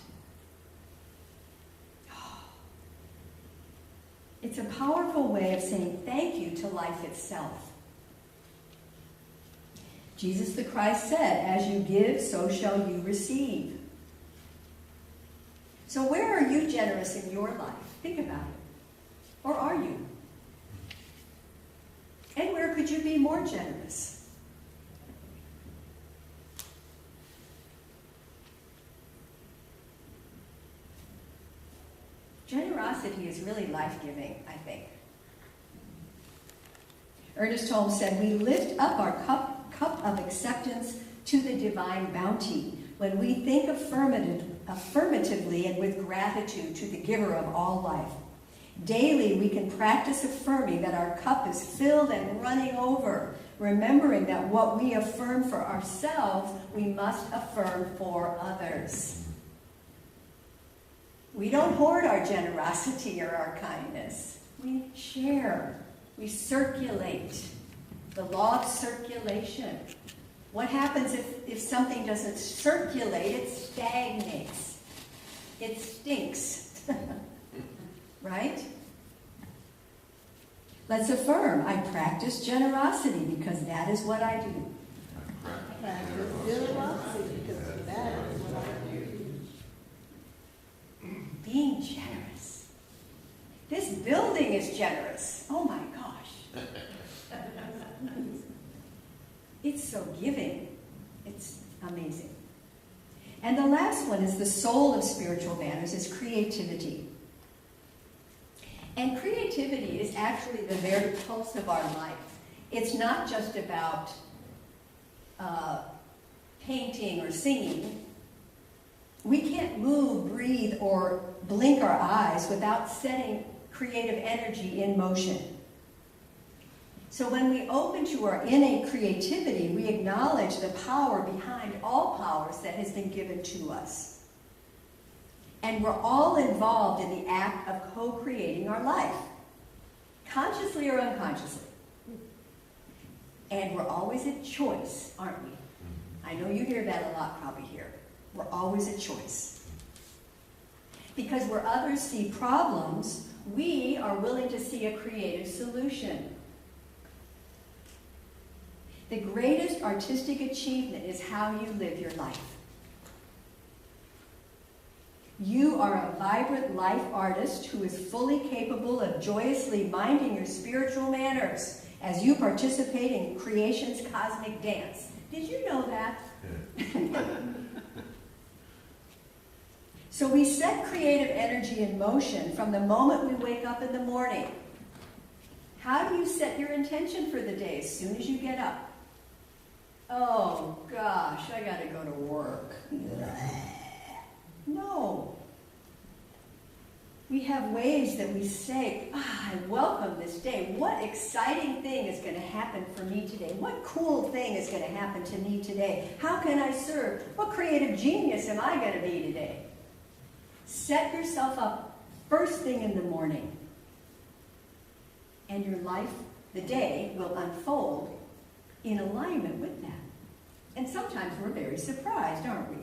It's a powerful way of saying thank you to life itself. Jesus the Christ said, "As you give, so shall you receive." So where are you generous in your life? Think about it. Or are you? And where could you be more generous? Generosity is really life-giving, I think. Ernest Holmes said, we lift up our cup of acceptance to the divine bounty when we think affirmatively and with gratitude to the giver of all life. Daily, we can practice affirming that our cup is filled and running over, remembering that what we affirm for ourselves, we must affirm for others. We don't hoard our generosity or our kindness. We share. We circulate. The law of circulation. What happens if something doesn't circulate? It stagnates. It stinks. Right? Let's affirm, I practice generosity because that is what I do. Practice generosity because that is what I do. Being generous. This building is generous. Oh my gosh. It's so giving. It's amazing. And the last one is the soul of spiritual manners, is creativity. And creativity is actually the very pulse of our life. It's not just about painting or singing. We can't move, breathe, or blink our eyes without setting creative energy in motion. So when we open to our innate creativity, we acknowledge the power behind all powers that has been given to us. And we're all involved in the act of co-creating our life, consciously or unconsciously. And we're always at choice, aren't we? I know you hear that a lot probably here. We're always at choice. Because where others see problems, we are willing to see a creative solution. The greatest artistic achievement is how you live your life. You are a vibrant life artist who is fully capable of joyously minding your spiritual manners as you participate in creation's cosmic dance. Did you know that? So we set creative energy in motion from the moment we wake up in the morning. How do you set your intention for the day as soon as you get up? Oh gosh, I gotta go to work. No. We have ways that we say, I welcome this day. What exciting thing is going to happen for me today? What cool thing is going to happen to me today? How can I serve? What creative genius am I going to be today? Set yourself up first thing in the morning. And your life, the day, will unfold in alignment with that. And sometimes we're very surprised, aren't we?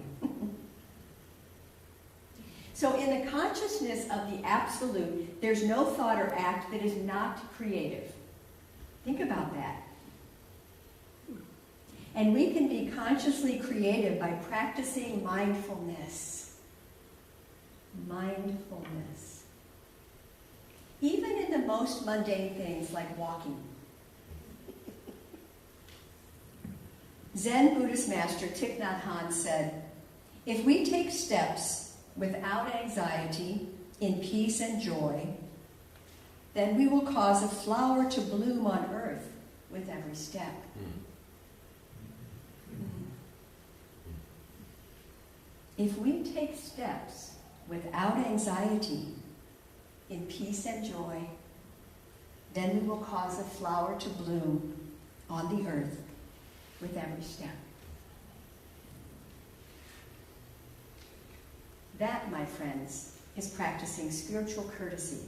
So in the consciousness of the absolute, there's no thought or act that is not creative. Think about that. And we can be consciously creative by practicing mindfulness. Mindfulness. Even in the most mundane things like walking. Zen Buddhist master Thich Nhat Hanh said, if we take steps without anxiety, in peace and joy, then we will cause a flower to bloom on earth with every step. If we take steps without anxiety, in peace and joy, then we will cause a flower to bloom on the earth with every step. That, my friends, is practicing spiritual courtesy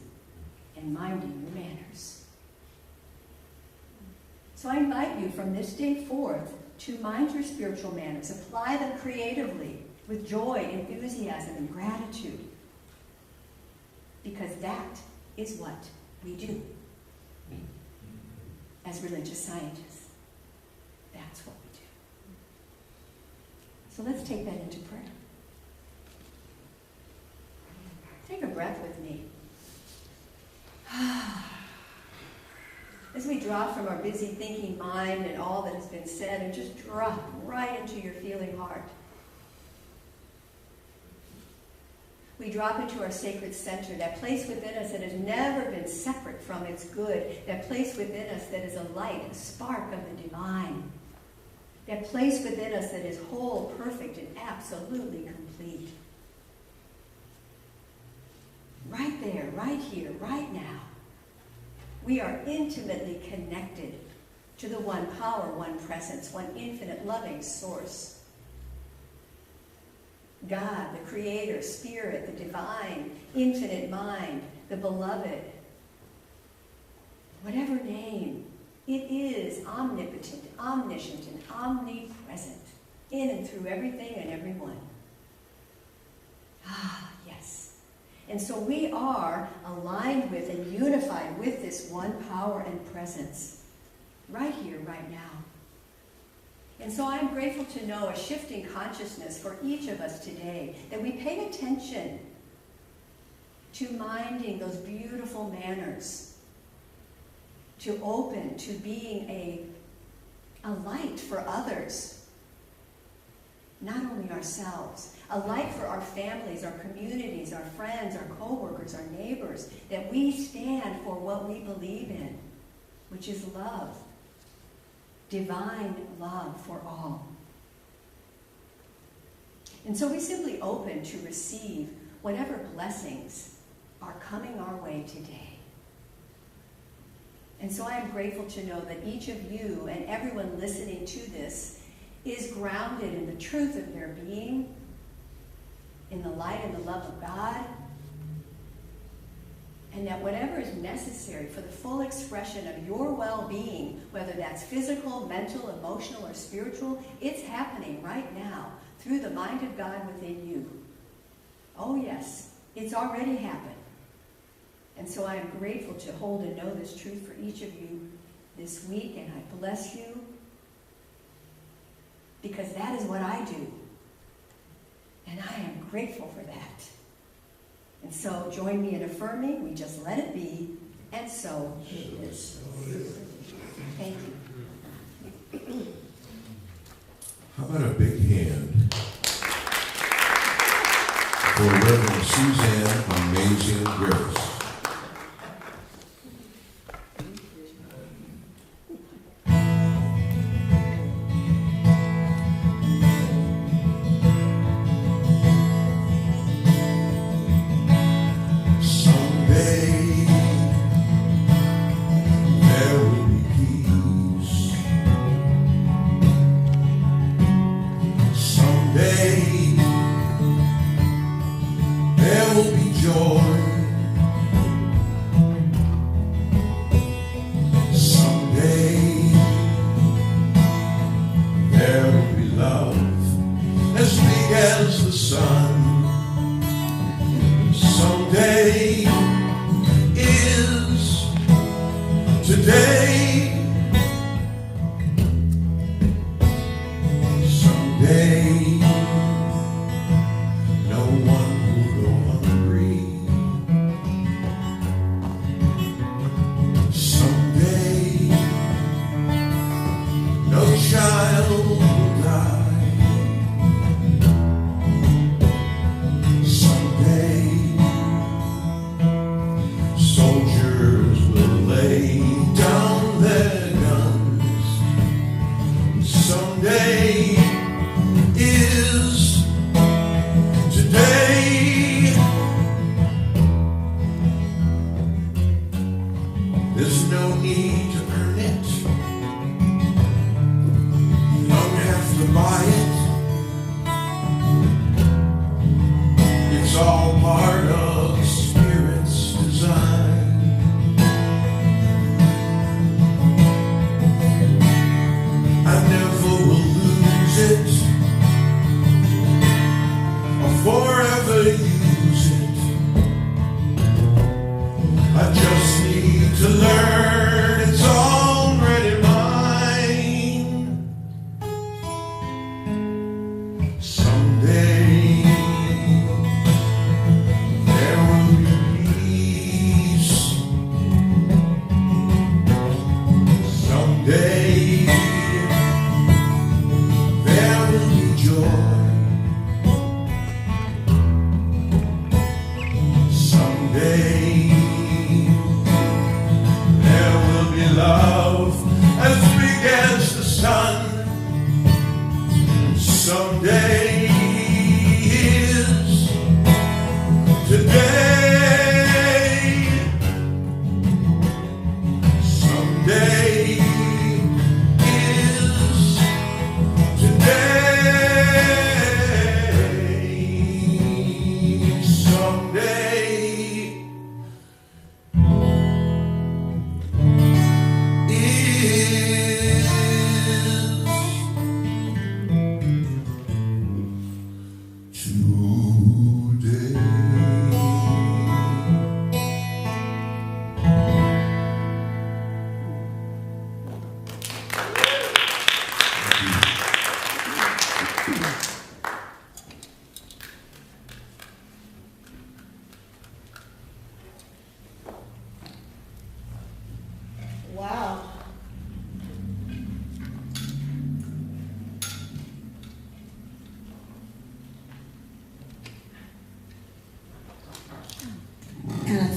and minding your manners. So I invite you from this day forth to mind your spiritual manners. Apply them creatively with joy, enthusiasm, and gratitude. Because that is what we do as religious scientists. That's what we do. So let's take that into prayer. Take a breath with me. As we drop from our busy thinking mind and all that has been said and just drop right into your feeling heart. We drop into our sacred center, that place within us that has never been separate from its good, that place within us that is a light, a spark of the divine, that place within us that is whole, perfect, and absolutely complete. Right there, right here, right now, we are intimately connected to the one power, one presence, one infinite loving source. God, the creator, spirit, the divine, infinite mind, the beloved. Whatever name, it is omnipotent, omniscient, and omnipresent in and through everything and everyone. Ah, yes. And so we are aligned with and unified with this one power and presence right here, right now. And so I'm grateful to know a shifting consciousness for each of us today, that we pay attention to minding those beautiful manners, to open, to being a light for others, not only ourselves, a light for our families, our communities, our friends, our co-workers, our neighbors, that we stand for what we believe in, which is love. Divine love for all. And so we simply open to receive whatever blessings are coming our way today. And so I am grateful to know that each of you and everyone listening to this is grounded in the truth of their being, in the light and the love of God, and that whatever is necessary for the full expression of your well-being, whether that's physical, mental, emotional, or spiritual, it's happening right now through the mind of God within you. Oh yes, it's already happened. And so I am grateful to hold and know this truth for each of you this week, and I bless you, because that is what I do. And I am grateful for that. And so join me in affirming, we just let it be, and so it is. Thank you. How about a big hand for Reverend Suzanne Amazing Grace?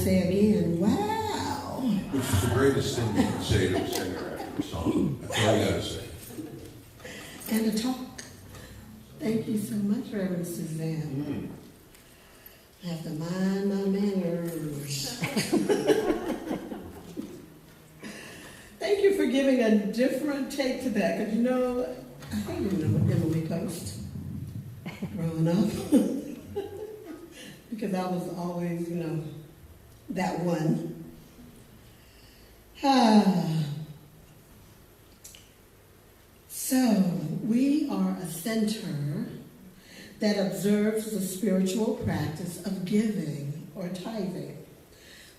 say again, wow. Which is the greatest thing you can say to a singer after a song. That's all you gotta say. And a talk. Thank you so much, Reverend Suzanne. I have to mind my manners. Thank you for giving a different take to that, because I hated Emily Post growing up. Because I was always, that one. So, we are a center that observes the spiritual practice of giving or tithing.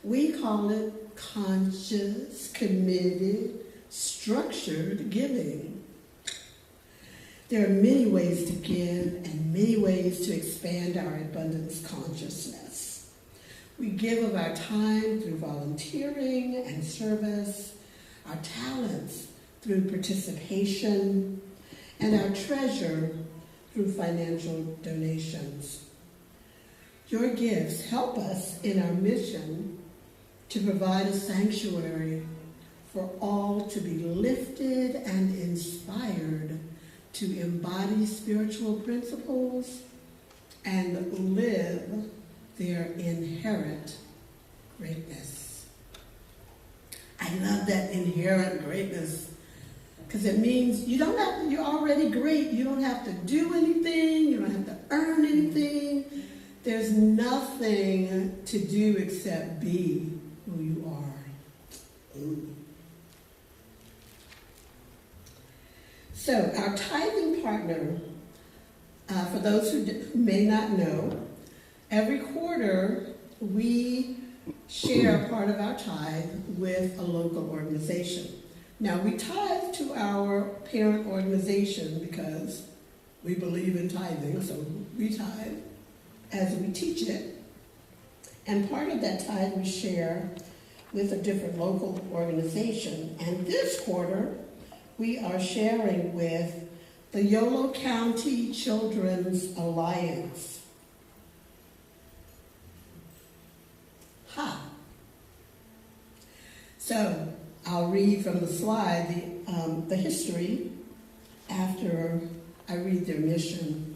We call it conscious, committed, structured giving. There are many ways to give and many ways to expand our abundance consciousness. We give of our time through volunteering and service, our talents through participation, and our treasure through financial donations. Your gifts help us in our mission to provide a sanctuary for all to be lifted and inspired to embody spiritual principles and live their inherent greatness. I love that inherent greatness, because it means you're already great. You don't have to do anything. You don't have to earn anything. There's nothing to do except be who you are. Ooh. So our tithing partner, for those who may not know, every quarter we share a part of our tithe with a local organization. Now, we tithe to our parent organization because we believe in tithing, so we tithe as we teach it. And part of that tithe we share with a different local organization. And this quarter, we are sharing with the Yolo County Children's Alliance. So, I'll read from the slide the history after I read their mission.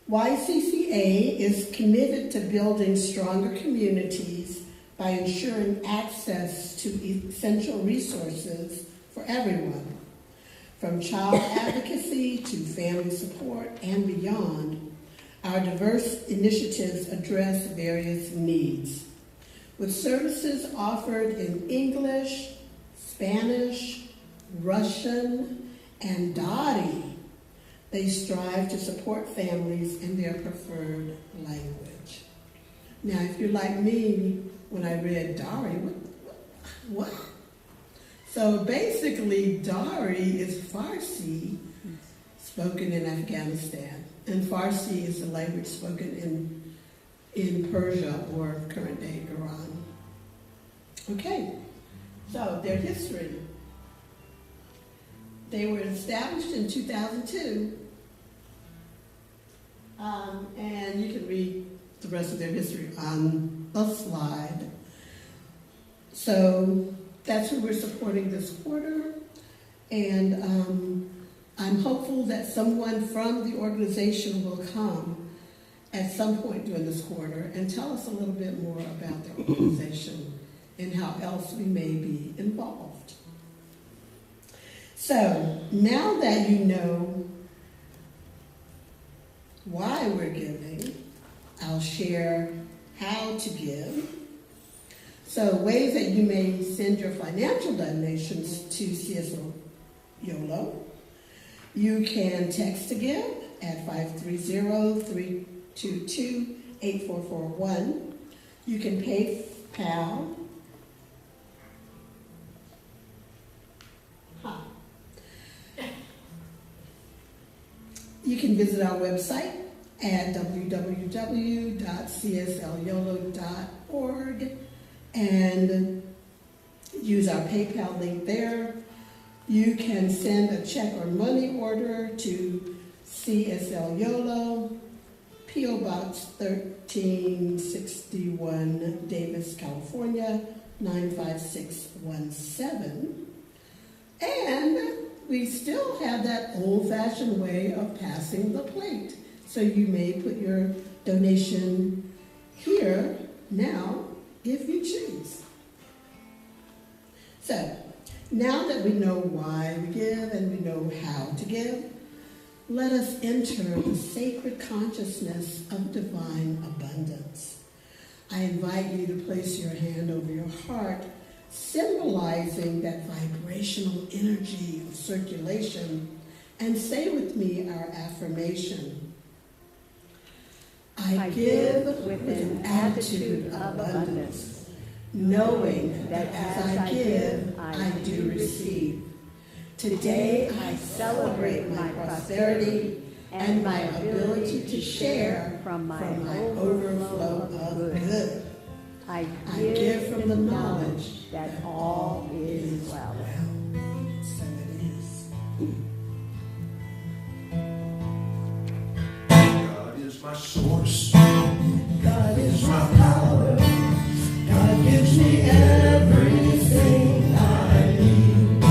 YCCA is committed to building stronger communities by ensuring access to essential resources for everyone, from child advocacy to family support and beyond. Our diverse initiatives address various needs, with services offered in English, Spanish, Russian, and Dari. They strive to support families in their preferred language. Now, if you're like me, when I read Dari, what? So basically, Dari is Farsi, spoken in Afghanistan. And Farsi is the language spoken in Persia or current-day Iran. Okay, so their history. They were established in 2002, and you can read the rest of their history on the slide. So that's who we're supporting this quarter, and I'm hopeful that someone from the organization will come at some point during this quarter and tell us a little bit more about the organization and how else we may be involved. So, now that you know why we're giving, I'll share how to give. So, ways that you may send your financial donations to CSL Yolo. You can text to give at 530-322-8441. You can PayPal. You can visit our website at www.cslyolo.org and use our PayPal link there. You can send a check or money order to CSL Yolo, P.O. Box 1361, Davis, California, 95617. And we still have that old-fashioned way of passing the plate. So you may put your donation here now if you choose. So, now that we know why we give and we know how to give, let us enter the sacred consciousness of divine abundance. I invite you to place your hand over your heart, symbolizing that vibrational energy of circulation, and say with me our affirmation. I give with an attitude of abundance, knowing that as I give, I do receive. Today I celebrate my prosperity and my ability to share from my overflow of good. I give from the knowledge that all is well. So it is. God is my source. God is my power. God gives me everything I need.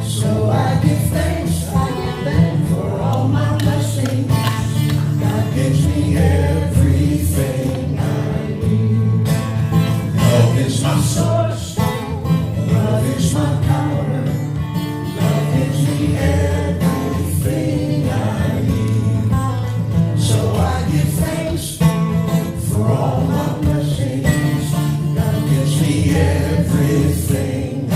So I give thanks, for all my blessings. God gives me everything I need. Love is my source. Love is my power. Love gives me everything I need. So I give thanks for all my blessings. God gives me everything I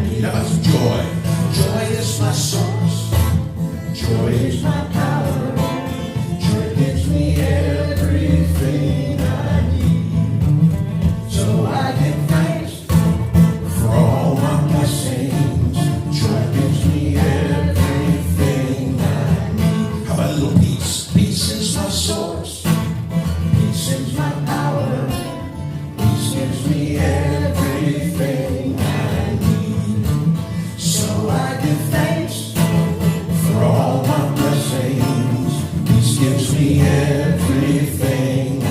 need. Now that's joy. Joy is my source. Joy is my power. Joy gives me everything I need. So I give thanks for all my blessings. Joy gives me everything I need. How about a little peace? Peace is my source. Peace is my power. Peace gives me everything I need. So I give thanks for all my blessings. Peace gives me everything I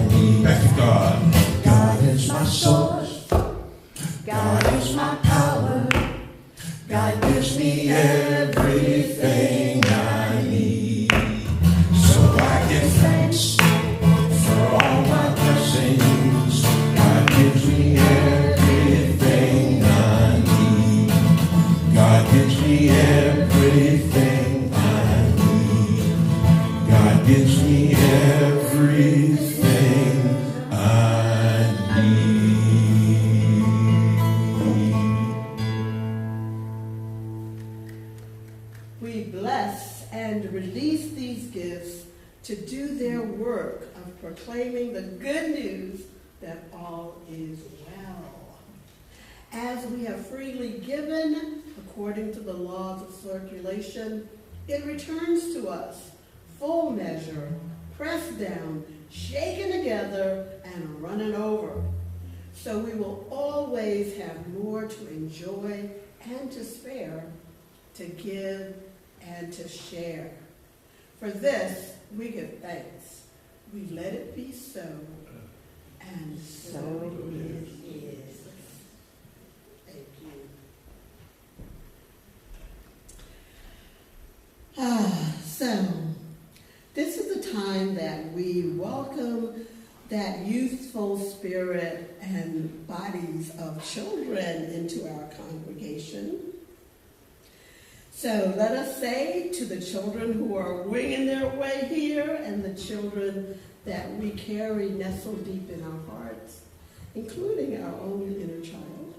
need. Back to God. God is my source. God is my power. God gives me everything I need. So I give thanks for all my blessings. God gives me everything I need. God gives me everything I need. God gives me everything I need. We bless and release these gifts to do their work of proclaiming the good news that all is well. As we have freely given, according to the laws of circulation, it returns to us, full measure, pressed down, shaken together, and running over. So we will always have more to enjoy and to spare, to give and to share. For this, we give thanks. We let it be so, and so it is. Thank you. So, this is the time that we welcome that youthful spirit and bodies of children into our congregation. So let us say to the children who are winging their way here and the children that we carry nestled deep in our hearts, including our own inner child,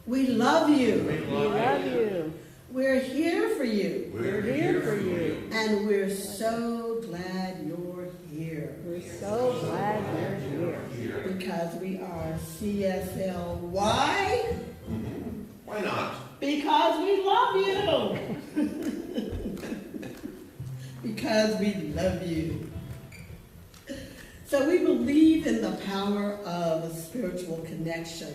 we love you. We love you. We're here for you. We're here for you. And we're so glad you're here. We're so glad you're here. Because we are CSL. Why? Why not? Because we love you. Because we love you. So we believe in the power of a spiritual connection.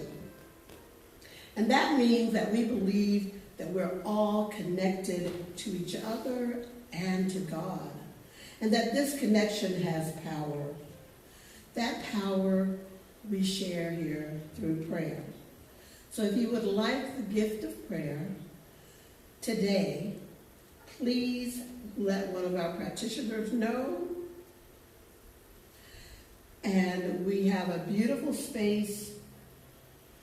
And that means that we believe that we're all connected to each other and to God. and that this connection has power. That power we share here through prayer. So if you would like the gift of prayer today, please let one of our practitioners know. And we have a beautiful space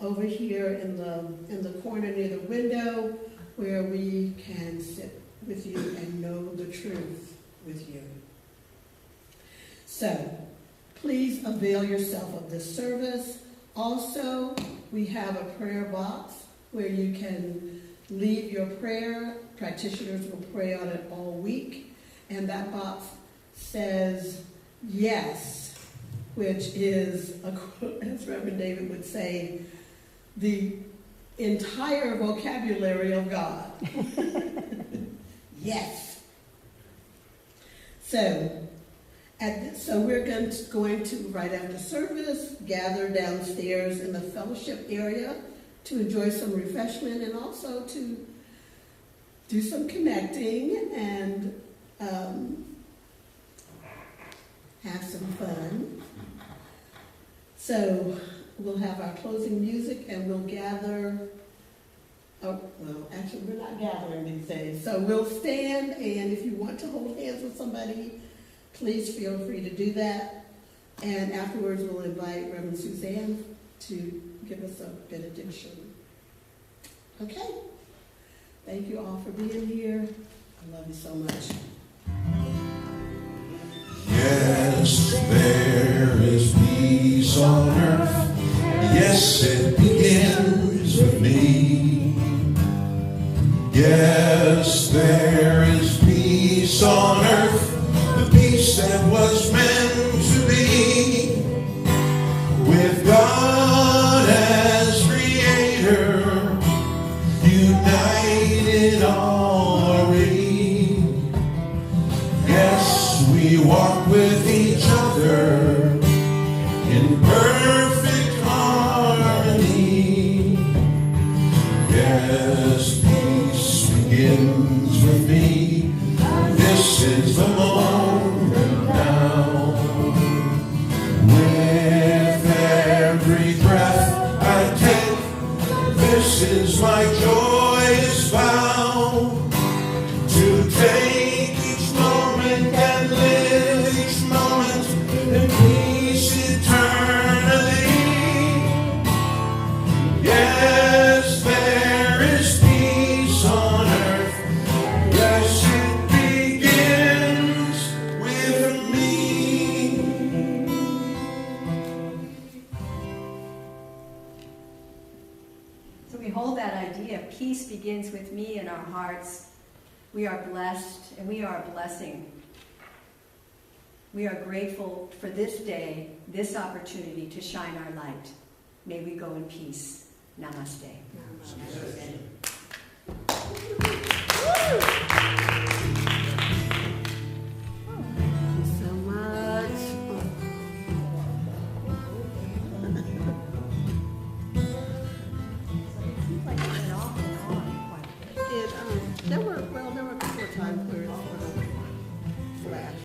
over here in the corner near the window where we can sit with you and know the truth with you. So please avail yourself of this service. Also, we have a prayer box where you can leave your prayer. Practitioners will pray on it all week. And that box says yes, which is, as Reverend David would say, the entire vocabulary of God. Yes. So we're going to, right after service, gather downstairs in the fellowship area to enjoy some refreshment and also to do some connecting and have some fun. So we'll have our closing music and we'll gather. Oh, well, actually, we're not gathering these days. So we'll stand, and if you want to hold hands with somebody, please feel free to do that. And afterwards, we'll invite Reverend Suzanne to give us a benediction. Okay? Thank you all for being here. I love you so much. Yes, there is peace on earth. Yes, it begins with me. Yes, there is peace on earth, the peace that was meant to be. With God as creator, united already. Yes, we walk with each other in perfect harmony. Yes, peace begins with me. This is the moment now. With every breath I take, this is my joyous vow. To take each moment and live each moment in peace eternally. Yes, there is peace on earth. Yes, it begins with me. So we hold that idea, peace begins with me in our hearts. We are blessed and we are a blessing. We are grateful for this day, this opportunity to shine our light. May we go in peace. Namaste. Namaste.